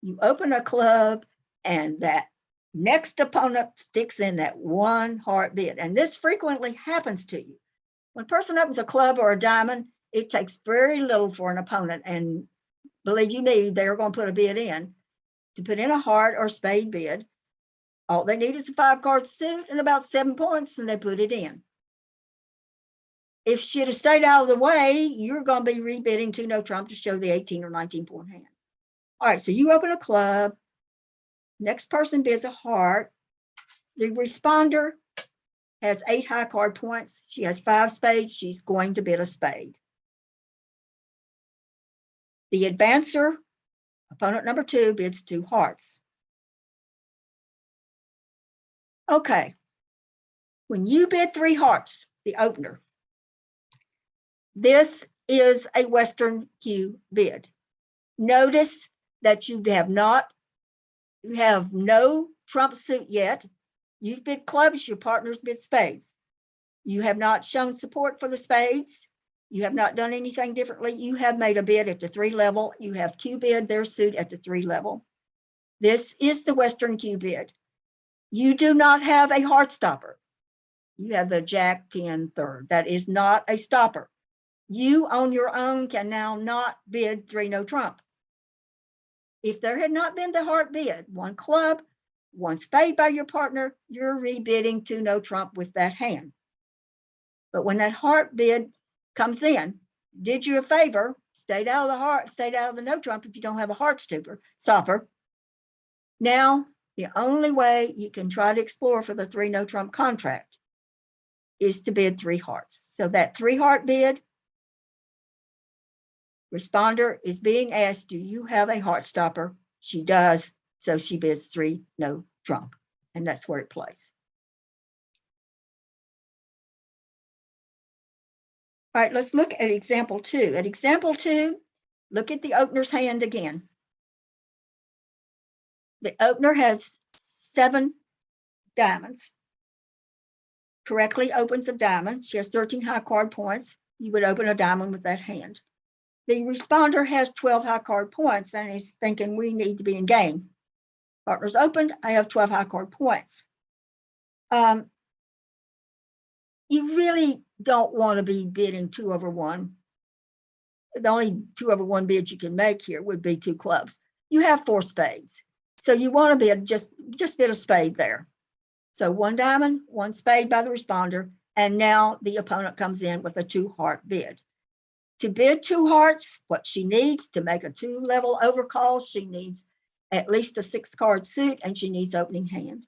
you open a club and that next opponent sticks in that 1 heart bid. And this frequently happens to you. When a person opens a club or a diamond, it takes very little for an opponent. And believe you me, they're going to put a bid in. To put in a heart or spade bid, all they need is a 5-card suit and about 7 points, and they put it in. If she'd have stayed out of the way, you're going to be rebidding 2 no trump to show the 18 or 19 point hand. All right, so you open a club. Next person bids a heart. The responder has 8 high card points. She has 5 spades. She's going to bid a spade. The advancer, opponent number 2, bids 2 hearts. Okay, when you bid 3 hearts, the opener, this is a Western Q bid. Notice that you have no trump suit yet. You've bid clubs, your partner's bid spades. You have not shown support for the spades. You have not done anything differently. You have made a bid at the 3 level. You have Q bid their suit at the 3 level. This is the Western Q bid. You do not have a heart stopper. You have the jack 10 third. That is not a stopper. You on your own can now not bid 3 no trump. If there had not been the heart bid, 1 club, 1 spade by your partner, you're rebidding 2 no trump with that hand. But when that heart bid comes in, did you a favor, stayed out of the heart, stayed out of the no trump if you don't have a heart stopper. Now, the only way you can try to explore for the 3 no trump contract is to bid 3 hearts. So that 3 heart bid, responder is being asked, do you have a heart stopper? She does, so she bids 3 no trump, and that's where it plays. All right, let's look at example 2. At example 2, look at the opener's hand again. The opener has 7 diamonds. Correctly opens a diamond. She has 13 high card points. You would open a diamond with that hand. The responder has 12 high card points and is thinking we need to be in game. Partner's opened. I have 12 high card points. You really don't want to be bidding 2 over 1. The only 2 over 1 bid you can make here would be 2 clubs. You have 4 spades. So you want to bid just bid a spade there. So 1 diamond, 1 spade by the responder, and now the opponent comes in with a 2 heart bid. To bid 2 hearts, what she needs to make a 2-level overcall, she needs at least a 6-card suit, and she needs opening hand.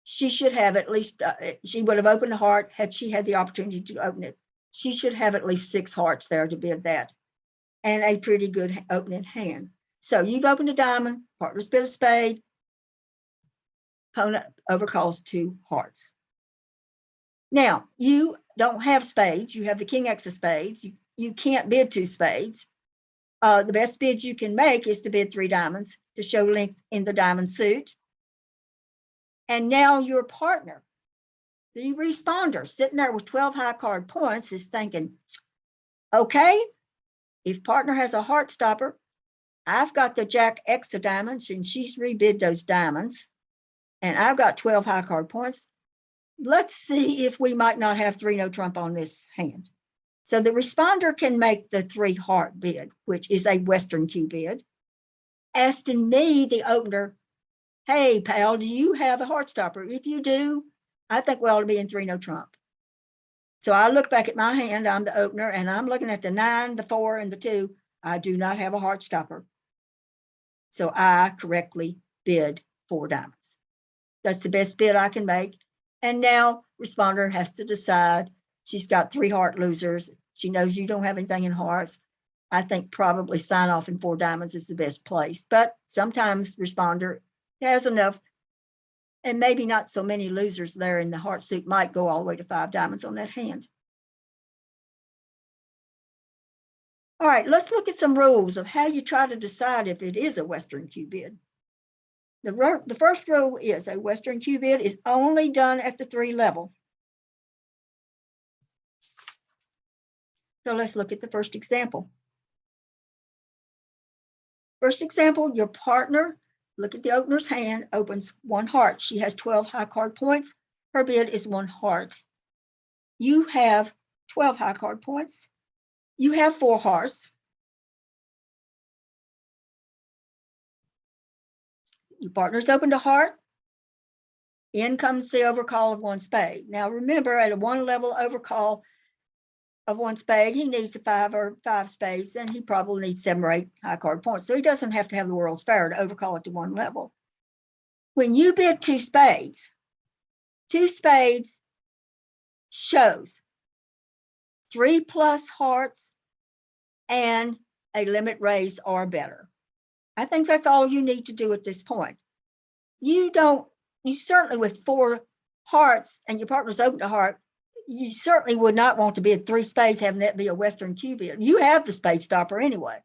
She should have at least, she would have opened a heart had she had the opportunity to open it. She should have at least 6 hearts there to bid that, and a pretty good opening hand. So you've opened a diamond, partner's bid a spade, opponent overcalls 2 hearts. Now, you don't have spades. You have the king X of spades. You can't bid 2 spades. The best bid you can make is to bid 3 diamonds to show length in the diamond suit. And now your partner The responder sitting there with 12 high card points is thinking, okay, if partner has a heart stopper, I've got the Jack X of diamonds and she's rebid those diamonds, and I've got 12 high card points. Let's see if we might not have 3 no trump on this hand. So the responder can make the 3 heart bid, which is a Western Q bid, asking me, the opener, hey, pal, do you have a heart stopper? If you do, I think we ought to be in 3 no trump. So I look back at my hand, I'm the opener, and I'm looking at the 9, the 4, and the 2. I do not have a heart stopper. So I correctly bid 4 diamonds. That's the best bid I can make. And now responder has to decide. She's got 3 heart losers. She knows you don't have anything in hearts. I think probably sign off in 4 diamonds is the best place. But sometimes responder has enough, and maybe not so many losers there in the heart suit might go all the way to 5 diamonds on that hand. All right, let's look at some rules of how you try to decide if it is a Western Q bid. The first rule is a Western Q bid is only done at the 3 level. So let's look at the first example. First example, your partner, look at the opener's hand, opens 1 heart. She has 12 high card points. Her bid is 1 heart. You have 12 high card points. You have 4 hearts. Your partner's opened a heart. In comes the overcall of 1 spade. Now remember, at a 1 level overcall of 1 spade, he needs a 5 or 5 spades, and he probably needs 7 or 8 high card points. So he doesn't have to have the world's fair to overcall it to 1 level. When you bid 2 spades shows 3 plus hearts and a limit raise or better. I think that's all you need to do at this point. You certainly, with 4 hearts and your partner's opened a heart, you certainly would not want to bid 3 spades, having that be a Western Q bid. You have the spade stopper anyway.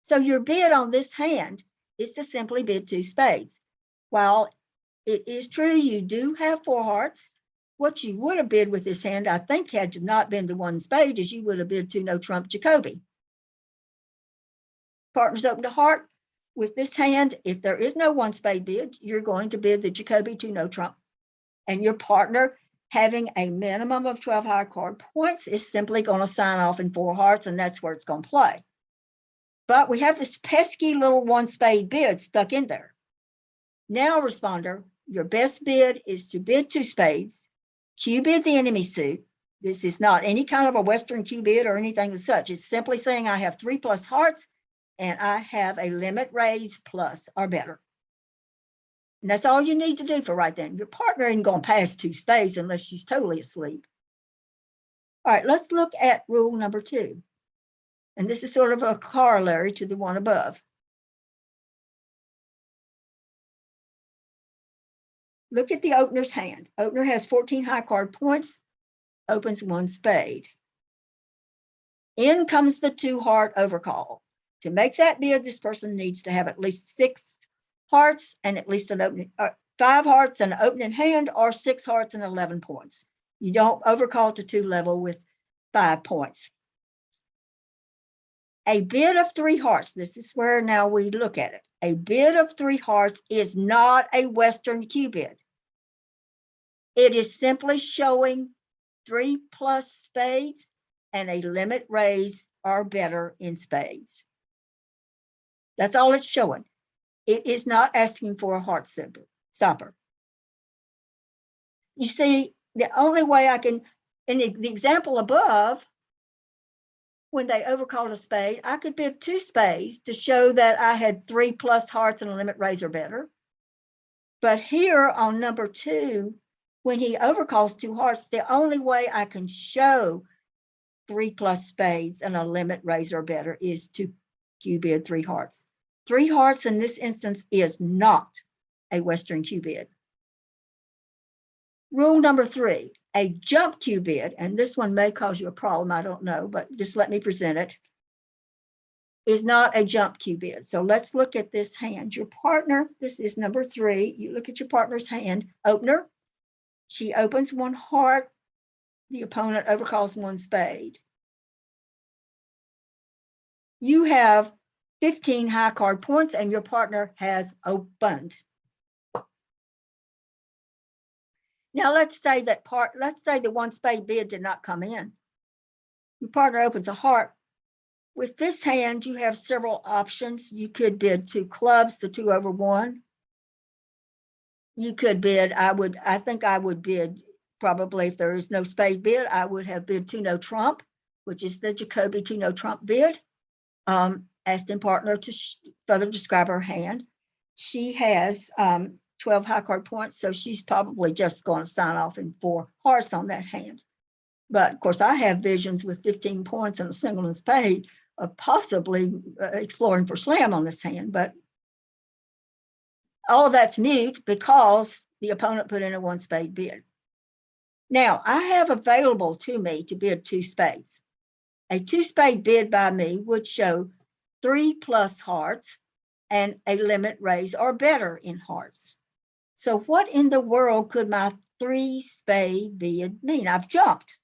So your bid on this hand is to simply bid 2 spades. While it is true you do have 4 hearts, what you would have bid with this hand, I think, had you not been the 1 spade, is you would have bid 2 no trump Jacoby. Partner's opened a heart. With this hand, if there is no 1 spade bid, you're going to bid the Jacoby 2 no trump. And your partner, having a minimum of 12 high card points, is simply going to sign off in 4 hearts, and that's where it's going to play. But we have this pesky little 1 spade bid stuck in there. Now, responder, your best bid is to bid 2 spades, Q bid the enemy suit. This is not any kind of a Western Q bid or anything as such. It's simply saying I have 3 plus hearts and I have a limit raise plus or better. And that's all you need to do for right then. Your partner ain't going to pass 2 spades unless she's totally asleep. All right, let's look at rule number 2. And this is sort of a corollary to the one above. Look at the opener's hand. Opener has 14 high card points, opens 1 spade. In comes the 2 heart overcall. To make that bid, this person needs to have at least 6 hearts and at least an opening, 5 hearts and an opening hand, or 6 hearts and 11 points. You don't overcall to 2 level with 5 points. A bid of 3 hearts, this is where now we look at it. A bid of 3 hearts is not a Western Q bid. It is simply showing 3 plus spades and a limit raise or better in spades. That's all it's showing. It is not asking for a heart stopper. You see, the only way I can, in the example above, when they overcalled a spade, I could bid 2 spades to show that I had 3 plus hearts and a limit raise or better. But here on number 2, when he overcalls 2 hearts, the only way I can show 3 plus spades and a limit raise or better is to Q bid 3 hearts. 3 hearts in this instance is not a Western Q bid. Rule number 3, a jump Q bid, and this one may cause you a problem, I don't know, but just let me present it, is not a jump Q bid. So let's look at this hand. Your partner, this is number 3. You look at your partner's hand. Opener She opens one heart. The opponent overcalls one spade. You have 15 high card points and your partner has opened. Now let's say the one spade bid did not come in. Your partner opens a heart. With this hand, you have several options. You could bid 2 clubs, the 2 over 1. You could bid, I think I would bid, probably if there is no spade bid, I would have bid 2 no trump, which is the Jacoby 2 no trump bid. Asked in partner to further describe her hand. She has 12 high card points, so she's probably just going to sign off in 4 hearts on that hand. But of course, I have visions with 15 points and a single and spade of possibly exploring for slam on this hand. But all of that's mute because the opponent put in a 1 spade bid. Now, I have available to me to bid 2 spades. A 2 spade bid by me would show 3 plus hearts and a limit raise or better in hearts. So what in the world could my 3 spade bid mean? I've jumped.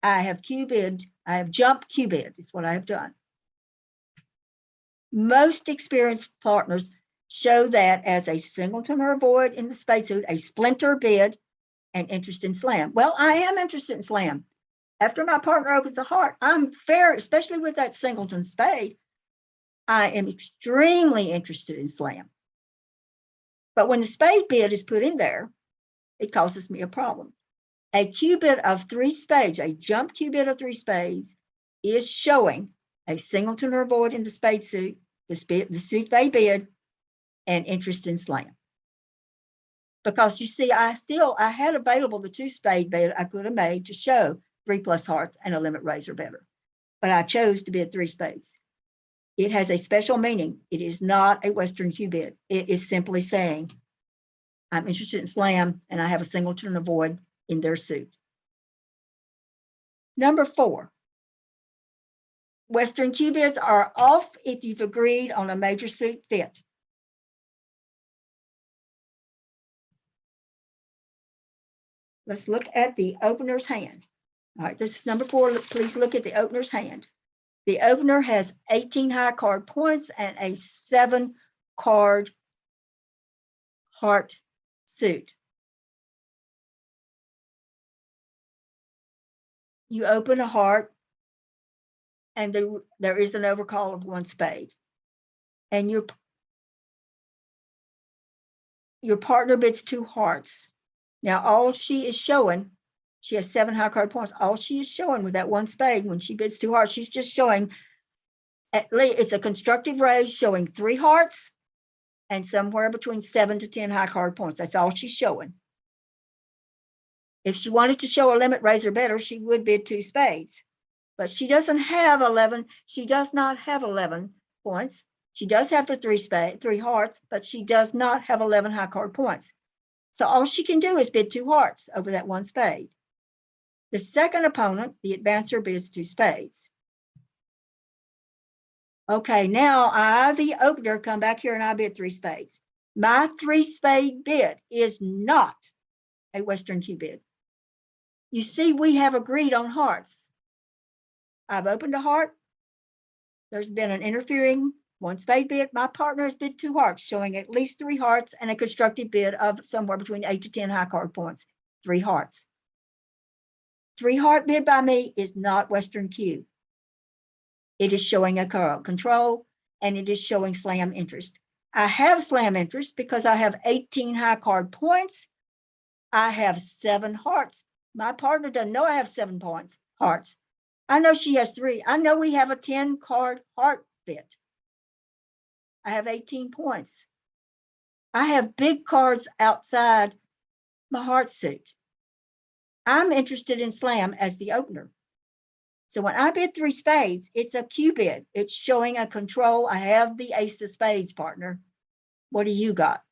I have Q-bid. I have jumped Q-bid is what I have done. Most experienced partners show that as a singleton or a void in the spade suit, a splinter bid, and interest in slam. Well, I am interested in slam. After my partner opens a heart, I'm fair, especially with that singleton spade, I am extremely interested in slam. But when the spade bid is put in there, it causes me a problem. A Q-bid of 3 spades, a jump Q-bid of 3 spades, is showing a singleton or void in the spade suit, the suit they bid, and interest in slam. Because you see, I had available the 2 spade bid I could have made to show 3 plus hearts and a limit raise or better. But I chose to bid 3 spades. It has a special meaning. It is not a Western Q-bid. It is simply saying, I'm interested in slam and I have a singleton and a void in their suit. Number 4, Western Q-bids are off if you've agreed on a major suit fit. Let's look at the opener's hand. All right, this is number 4. Please look at the opener's hand. The opener has 18 high card points and a 7 card heart suit. You open a heart and there is an overcall of 1 spade. And your partner bids 2 hearts. Now, all she is showing, she has 7 high card points. All she is showing with that 1 spade, when she bids 2 hearts, she's just showing, at least it's a constructive raise showing 3 hearts and somewhere between 7 to 10 high card points. That's all she's showing. If she wanted to show a limit raise or better, she would bid 2 spades. But she doesn't have 11. She does not have 11 points. She does have the 3 hearts, but she does not have 11 high card points. So all she can do is bid 2 hearts over that 1 spade. The second opponent, the advancer, bids 2 spades. Okay, now I, the opener, come back here and I bid 3 spades. My 3 spade bid is not a Western Q bid. You see, we have agreed on hearts. I've opened a heart. There's been an interfering 1 spade bid. My partner has bid 2 hearts, showing at least 3 hearts and a constructive bid of somewhere between 8 to 10 high card points, 3 hearts. 3 heart bid by me is not Western Q. It is showing a control and it is showing slam interest. I have slam interest because I have 18 high card points. I have 7 hearts. My partner doesn't know I have 7 hearts. I know she has 3. I know we have a 10 card heart bid. I have 18 points. I have big cards outside my heart suit. I'm interested in slam as the opener. So when I bid 3 spades, it's a Q bid. It's showing a control. I have the ace of spades, partner. What do you got?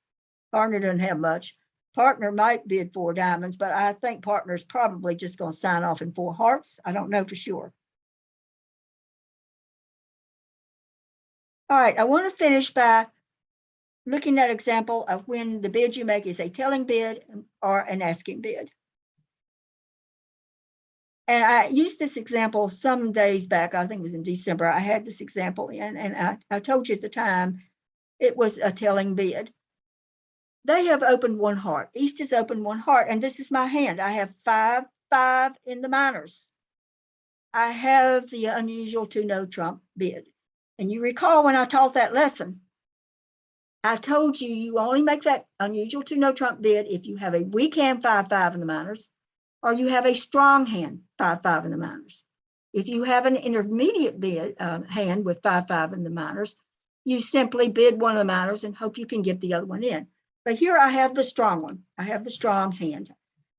Partner doesn't have much. Partner might bid 4 diamonds, but I think partner's probably just going to sign off in 4 hearts. I don't know for sure. All right, I want to finish by looking at an example of when the bid you make is a telling bid or an asking bid. And I used this example some days back. I think it was in December. I had this example in, and I told you at the time it was a telling bid. They have opened one heart. East has opened one heart, and this is my hand. I have 5-5 in the minors. I have the unusual to no trump bid. And you recall when I taught that lesson, I told you you only make that unusual to no trump bid if you have a weak hand 5-5 in the minors, or you have a strong hand 5-5 in the minors. If you have an intermediate bid hand with 5-5 in the minors, you simply bid one of the minors and hope you can get the other one in. But here I have the strong one. I have the strong hand.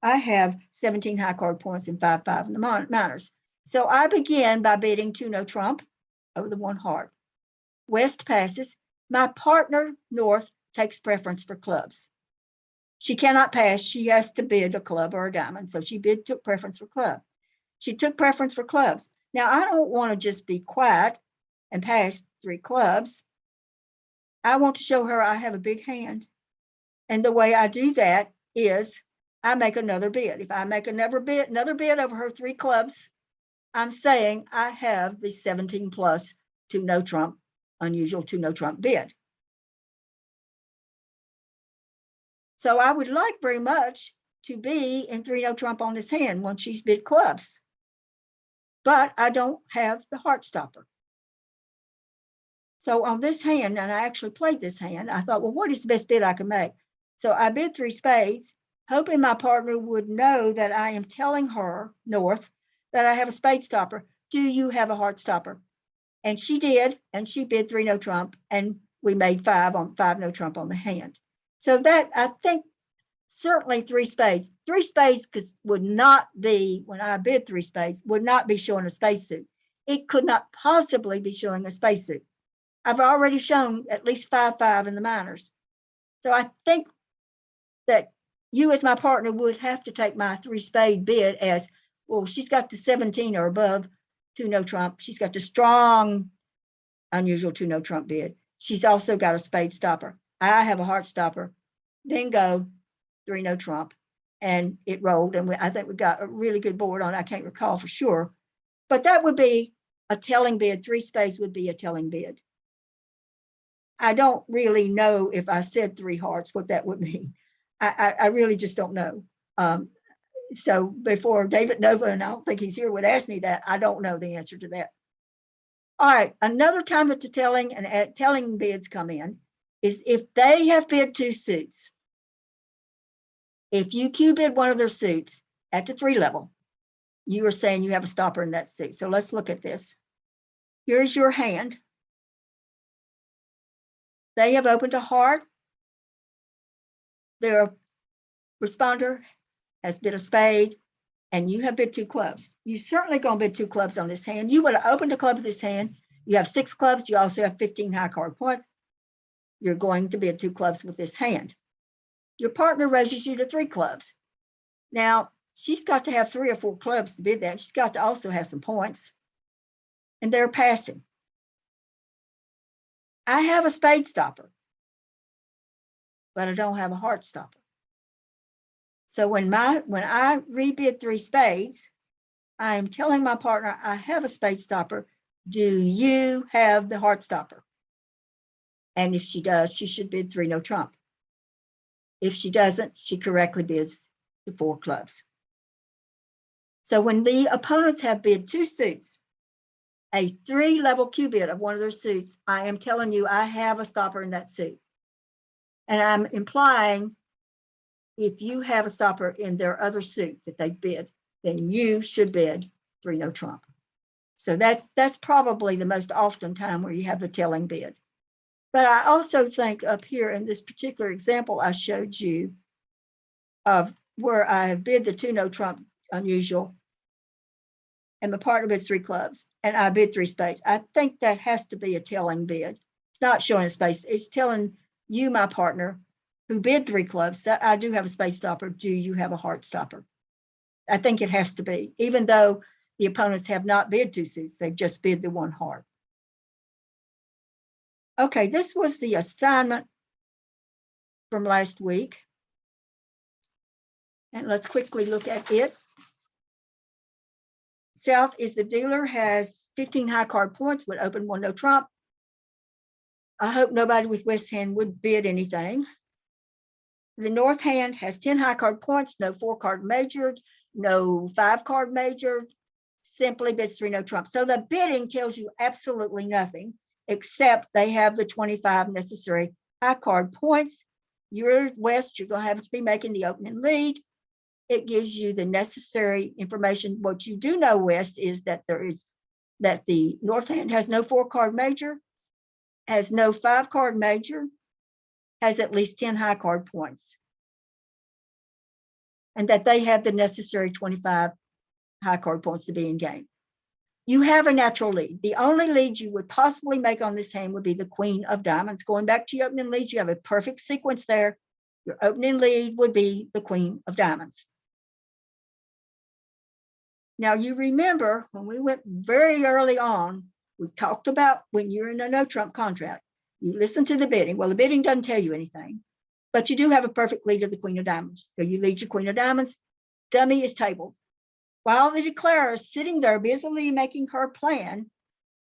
I have 17 high card points and 5-5 in the minors. So I begin by bidding to no trump over the one heart. West passes. My partner, North, takes preference for clubs. She cannot pass. She has to bid a club or a diamond. So she took preference for club. She took preference for clubs. Now, I don't want to just be quiet and pass 3 clubs. I want to show her I have a big hand. And the way I do that is I make another bid. If I make another bid over her 3 clubs, I'm saying I have the 17 plus to no trump, unusual to no trump bid. So I would like very much to be in 3 no trump on this hand once she's bid clubs. But I don't have the heart stopper. So on this hand, and I actually played this hand, I thought, well, what is the best bid I can make? So I bid 3 spades, hoping my partner would know that I am telling her, North, that I have a spade stopper. Do you have a heart stopper? And she did, and she bid 3 no trump, and we made 5 no trump on the hand. So that, I think, certainly 3 spades. 3 spades would not be, when I bid 3 spades, would not be showing a spade suit. It could not possibly be showing a spade suit. I've already shown at least 5-5 in the minors. So I think that you as my partner would have to take my 3 spade bid as, well, she's got the 17 or above to no trump. She's got the strong, unusual to no trump bid. She's also got a spade stopper. I have a heart stopper. Bingo, 3 no trump. And it rolled. And I think we got a really good board on it. I can't recall for sure. But that would be a telling bid. 3 spades would be a telling bid. I don't really know if I said 3 hearts, what that would mean. I really just don't know. So before David Nova, and I don't think he's here, would ask me that, I don't know the answer to that. All right, another time that the telling and telling bids come in is if they have bid 2 suits. If you Q bid one of their suits at the 3 level, you are saying you have a stopper in that suit. So let's look at this. Here's your hand. They have opened a heart. Their responder has bid a spade, and you have bid 2 clubs. You certainly going to bid 2 clubs on this hand. You would have opened a club with this hand. You have 6 clubs. You also have 15 high card points. You're going to bid 2 clubs with this hand. Your partner raises you to 3 clubs. Now, she's got to have 3 or 4 clubs to bid that. She's got to also have some points. And they're passing. I have a spade stopper, but I don't have a heart stopper. So when I rebid 3 spades, I am telling my partner I have a spade stopper. Do you have the heart stopper? And if she does, she should bid 3 no trump. If she doesn't, she correctly bids the 4 clubs. So when the opponents have bid 2 suits, a 3 level Q bid of one of their suits, I am telling you I have a stopper in that suit. And I'm implying if you have a stopper in their other suit that they bid, then you should bid 3 no trump. So that's probably the most often time where you have the telling bid. But I also think up here in this particular example I showed you of where I have bid the 2 no trump unusual, and my partner bids 3 clubs, and I bid 3 spades. I think that has to be a telling bid. It's not showing a space. It's telling you, my partner, who bid 3 clubs, that I do have a spade stopper. Do you have a heart stopper? I think it has to be, even though the opponents have not bid 2 suits. They've just bid the 1 heart. Okay, this was the assignment from last week. And let's quickly look at it. South is the dealer, has 15 high card points, would open one no trump. I hope nobody with West hand would bid anything. The North hand has 10 high card points, no 4 card majored, no 5 card majored, simply bids 3 no trump. So the bidding tells you absolutely nothing, except they have the 25 necessary high card points. You're West, you're going to have to be making the opening lead. It gives you the necessary information. What you do know, West, is that the North hand has no 4 card major, has no 5 card major, has at least 10 high card points, and that they have the necessary 25 high card points to be in game. You have a natural lead. The only lead you would possibly make on this hand would be the Queen of Diamonds. Going back to your opening lead, you have a perfect sequence there. Your opening lead would be the Queen of Diamonds. Now, you remember when we went very early on, we talked about when you're in a no trump contract, you listen to the bidding. Well, the bidding doesn't tell you anything, but you do have a perfect lead of the Queen of Diamonds. So you lead your Queen of Diamonds, dummy is tabled. While the declarer is sitting there busily making her plan,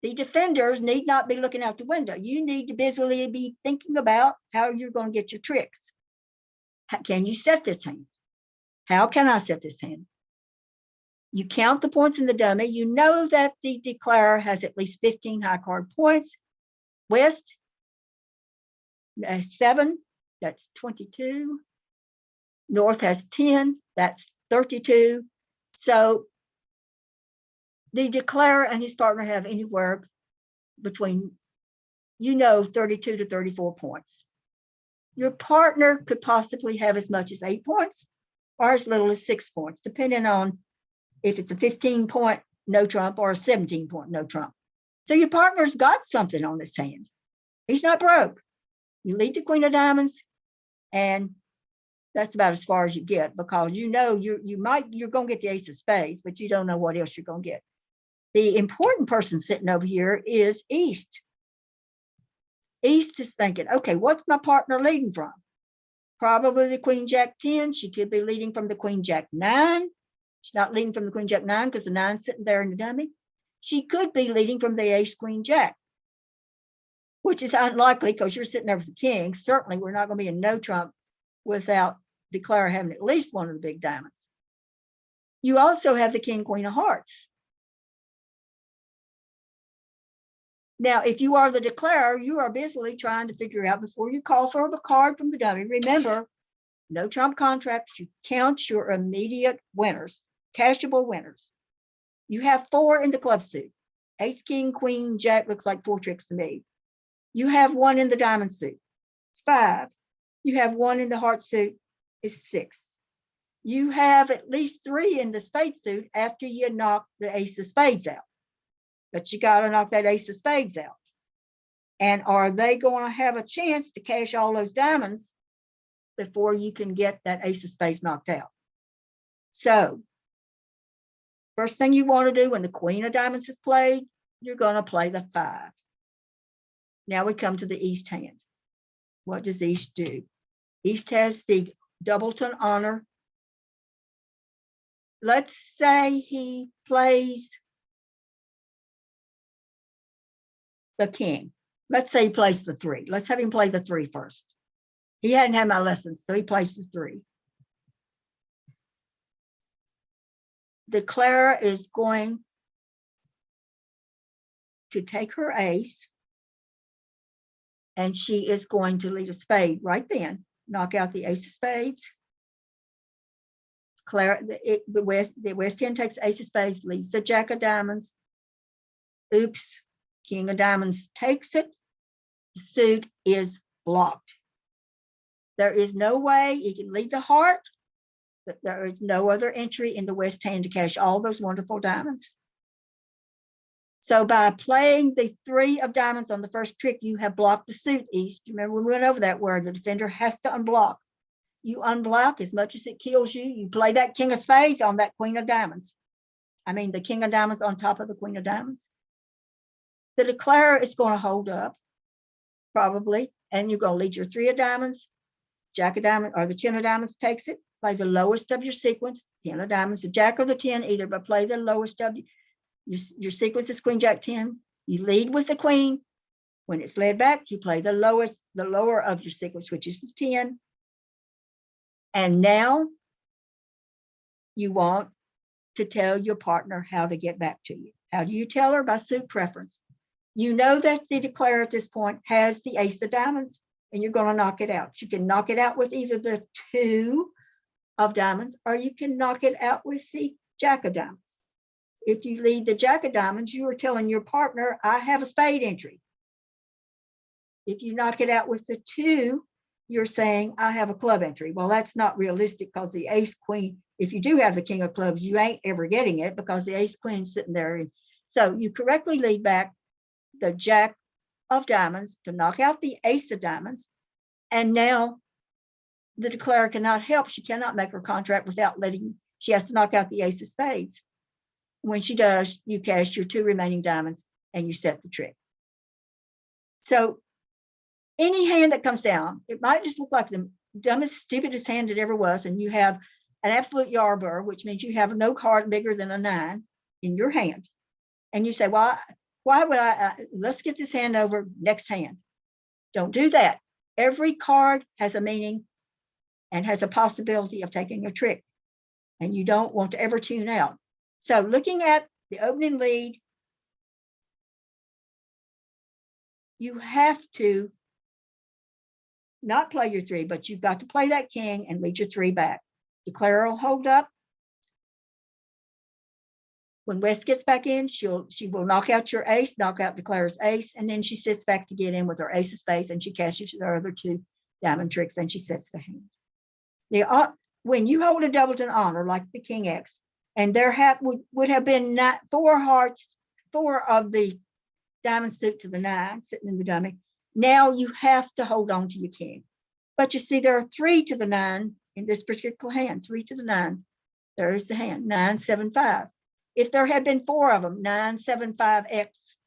the defenders need not be looking out the window. You need to busily be thinking about how you're going to get your tricks. How can you set this hand? How can I set this hand? You count the points in the dummy. You know that the declarer has at least 15 high card points. West, 7, that's 22. North has 10, that's 32. So the declarer and his partner have anywhere between, 32 to 34 points. Your partner could possibly have as much as 8 points or as little as 6 points, depending on if it's a 15-point no trump or a 17-point no trump. So your partner's got something on this hand. He's not broke. You lead the Queen of Diamonds, and that's about as far as you get, because you're going to get the Ace of Spades, but you don't know what else you're going to get. The important person sitting over here is East. East is thinking, okay, what's my partner leading from? Probably the Queen Jack 10. She could be leading from the Queen Jack 9. She's not leading from the Queen Jack 9 because the 9's sitting there in the dummy. She could be leading from the Ace Queen Jack, which is unlikely because you're sitting there with the King. Certainly, we're not going to be in no trump without declarer having at least one of the big diamonds. You also have the King Queen of Hearts. Now, if you are the declarer, you are busily trying to figure out before you call for a card from the dummy. Remember, no trump contracts, you count your immediate winners, cashable winners. You have 4 in the club suit. Ace, King, Queen, Jack looks like 4 tricks to me. You have 1 in the diamond suit. It's 5. You have 1 in the heart suit. It's 6. You have at least 3 in the spade suit after you knock the Ace of Spades out. But you got to knock that Ace of Spades out. And are they going to have a chance to cash all those diamonds before you can get that Ace of Spades knocked out? So, first thing you want to do when the Queen of Diamonds is played, you're going to play the 5. Now we come to the East hand. What does East do? East has the Doubleton honor. Let's say he plays the King. Let's say he plays the 3. Let's have him play the 3 first. He hadn't had my lessons, so he plays the 3. Declarer is going to take her ace, and she is going to lead a spade right then. Knock out the Ace of Spades. The West hand takes Ace of Spades, leads the Jack of Diamonds. Oops, King of Diamonds takes it. The suit is blocked. There is no way he can lead the heart, but there is no other entry in the West hand to cash all those wonderful diamonds. So by playing the 3 of diamonds on the first trick, you have blocked the suit, East. You remember we went over that where the defender has to unblock. You unblock as much as it kills you. You play that King of Spades on that Queen of Diamonds. I mean, the King of Diamonds on top of the Queen of Diamonds. The declarer is going to hold up, probably, and you're going to lead your 3 of diamonds. Jack of diamonds or the 10 of diamonds takes it. Play the lowest of your sequence, 10 of diamonds, the Jack or the 10 either, but play the lowest of your sequence is Queen, Jack, 10. You lead with the Queen. When it's led back, you play the lower of your sequence, which is the 10. And now you want to tell your partner how to get back to you. How do you tell her? By suit preference. You know that the declarer at this point has the ace of diamonds, and you're going to knock it out. You can knock it out with either the 2 of diamonds, or you can knock it out with the Jack of diamonds. If you lead the Jack of diamonds, you are telling your partner, I have a spade entry. If you knock it out with the 2, you're saying, I have a club entry. Well, that's not realistic because the ace queen, if you do have the king of clubs, you ain't ever getting it because the ace queen's sitting there. So you correctly lead back the Jack of diamonds to knock out the ace of diamonds. And now the declarer cannot help. She cannot make her contract without she has to knock out the ace of spades. When she does, you cash your 2 remaining diamonds and you set the trick. So any hand that comes down, it might just look like the dumbest, stupidest hand it ever was, and you have an absolute yarbur, which means you have no card bigger than a 9 in your hand. And you say, well, why would let's get this hand over, next hand. Don't do that. Every card has a meaning and has a possibility of taking a trick, and you don't want to ever tune out. So looking at the opening lead, you have to not play your 3, but you've got to play that king and lead your 3 back. Declarer will hold up. When West gets back in, she will knock out your ace, knock out declarer's ace, and then she sits back to get in with her ace of spades, and she cashes her other 2 diamond tricks, and she sets the hand. When you hold a doubleton honor like the King X, and there would have been 4 hearts, 4 of the diamond suit to the 9 sitting in the dummy. Now you have to hold on to your king. But you see, there are 3 to the 9 in this particular hand, 3 to the 9. There is the hand, 9, 7, 5. If there had been 4 of them, 9, 7, 5, X,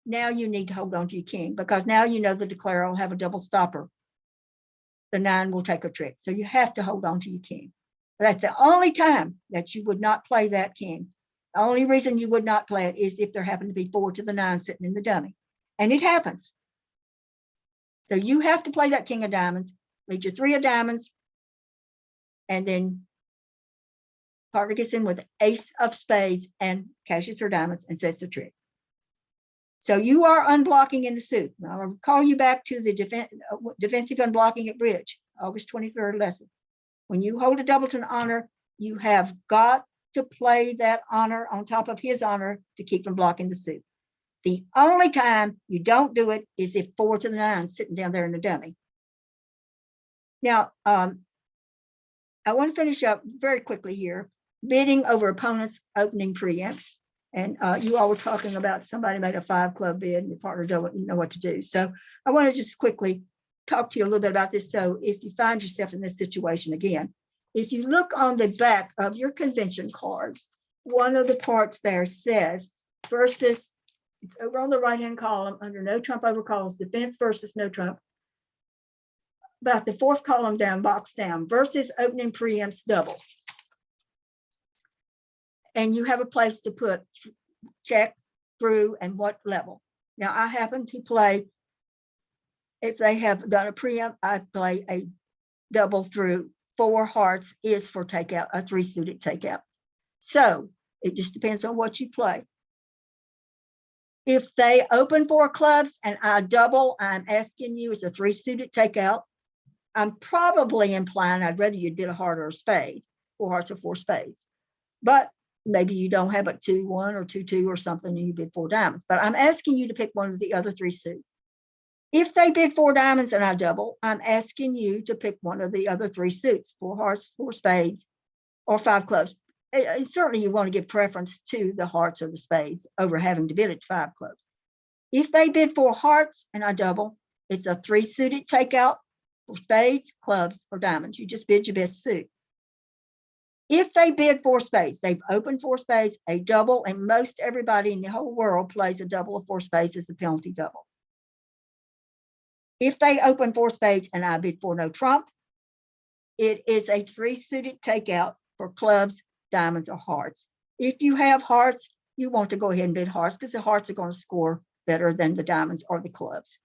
now you need to hold on to your king, because now you know the declarer will have a double stopper. The 9 will take a trick. So you have to hold on to your king. That's the only time that you would not play that king. The only reason you would not play it is if there happened to be 4 to the 9 sitting in the dummy. And it happens. So you have to play that king of diamonds, lead your 3 of diamonds, and then partner gets in with ace of spades and cashes her diamonds and sets the trick. So you are unblocking in the suit. Now, I'll call you back to the defensive unblocking at bridge, August 23rd lesson. When you hold a doubleton honor, you have got to play that honor on top of his honor to keep from blocking the suit. The only time you don't do it is if 4 to the 9 sitting down there in the dummy. Now, I want to finish up very quickly here, bidding over opponents' opening preempts. And you all were talking about somebody made a 5 club bid and your partner don't know what to do. So I want to just quickly talk to you a little bit about this. So if you find yourself in this situation again, if you look on the back of your convention card, one of the parts there says versus, it's over on the right-hand column under no trump over calls, defense versus no trump. About the 4th column down, box down, versus opening preempts double. And you have a place to put check, through, and what level. Now, I happen to play, if they have done a preempt, I play a double through. 4 hearts is for takeout, a 3 suited takeout. So it just depends on what you play. If they open 4 clubs and I double, I'm asking you, it's a 3 suited takeout. I'm probably implying I'd rather you did a heart or a spade, 4 hearts or 4 spades. But maybe you don't have a 2-1 or 2-2 or something and you bid 4 diamonds. But I'm asking you to pick one of the other 3 suits. If they bid 4 diamonds and I double, I'm asking you to pick one of the other 3 suits, 4 hearts, 4 spades, or 5 clubs. And certainly you want to give preference to the hearts or the spades over having to bid it 5 clubs. If they bid 4 hearts and I double, it's a 3 suited takeout for spades, clubs, or diamonds. You just bid your best suit. If they bid 4 spades, they've opened 4 spades, a double, and most everybody in the whole world plays a double of 4 spades as a penalty double. If they open 4 spades and I bid for no trump, it is a 3-suited takeout for clubs, diamonds, or hearts. If you have hearts, you want to go ahead and bid hearts because the hearts are going to score better than the diamonds or the clubs.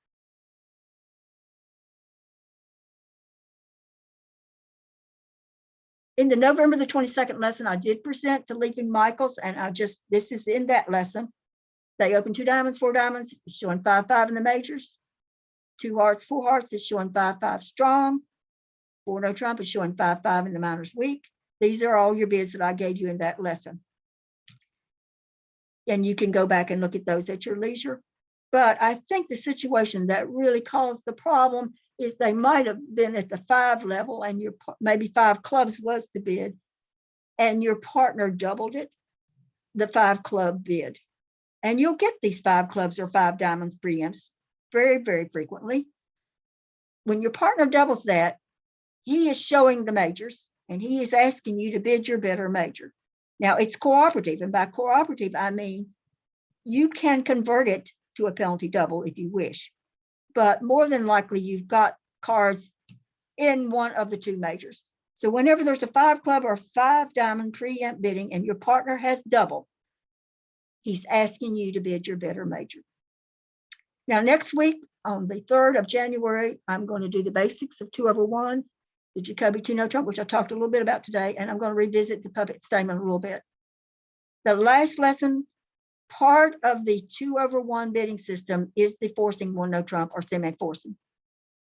In the November the 22nd lesson, I did present the Leaping Michaels, and this is in that lesson. They open 2 diamonds, 4 diamonds, showing 5-5 in the majors. 2 hearts, 4 hearts is showing 5-5 strong. 4 no trump is showing 5-5 in the minors weak. These are all your bids that I gave you in that lesson. And you can go back and look at those at your leisure. But I think the situation that really caused the problem is they might have been at the 5 level, and maybe 5 clubs was the bid, and your partner doubled it, the 5 club bid. And you'll get these 5 clubs or 5 diamonds preempts very, very frequently. When your partner doubles that, he is showing the majors, and he is asking you to bid your better major. Now, it's cooperative, and by cooperative, I mean you can convert it to a penalty double if you wish. But more than likely, you've got cards in one of the 2 majors. So whenever there's a 5 club or 5 diamond preempt bidding and your partner has double, he's asking you to bid your better major. Now, next week, on the 3rd of January, I'm going to do the basics of 2/1, the Jacoby 2 no trump, which I talked a little bit about today, and I'm going to revisit the puppet statement a little bit. The last lesson, part of the 2/1 bidding system, is the forcing 1 no trump or semi-forcing.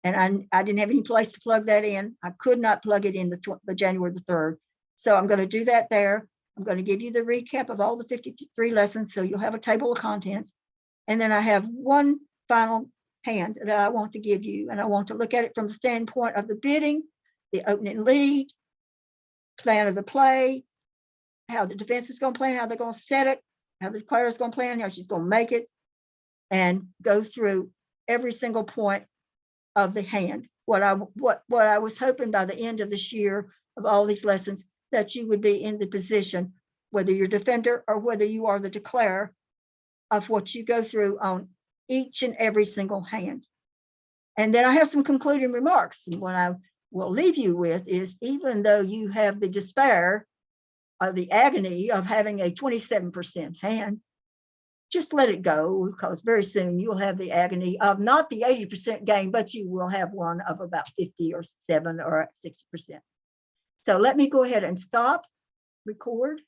And I didn't have any place to plug that in. I could not plug it in the January the 3rd. So I'm going to do that there. I'm going to give you the recap of all the 53 lessons, so you'll have a table of contents. And then I have one final hand that I want to give you, and I want to look at it from the standpoint of the bidding, the opening lead, plan of the play, how the defense is going to play, how they're going to set it, how the player is going to play, and how she's going to make it, and go through every single point of the hand. What I was hoping by the end of this year of all these lessons, that you would be in the position, whether you're defender or whether you are the declarer, of what you go through on each and every single hand. And then I have some concluding remarks. And what I will leave you with is, even though you have the despair of the agony of having a 27% hand, just let it go, because very soon you'll have the agony of not the 80% gain, but you will have one of about 50 or 7 or 60%. So let me go ahead and stop, record.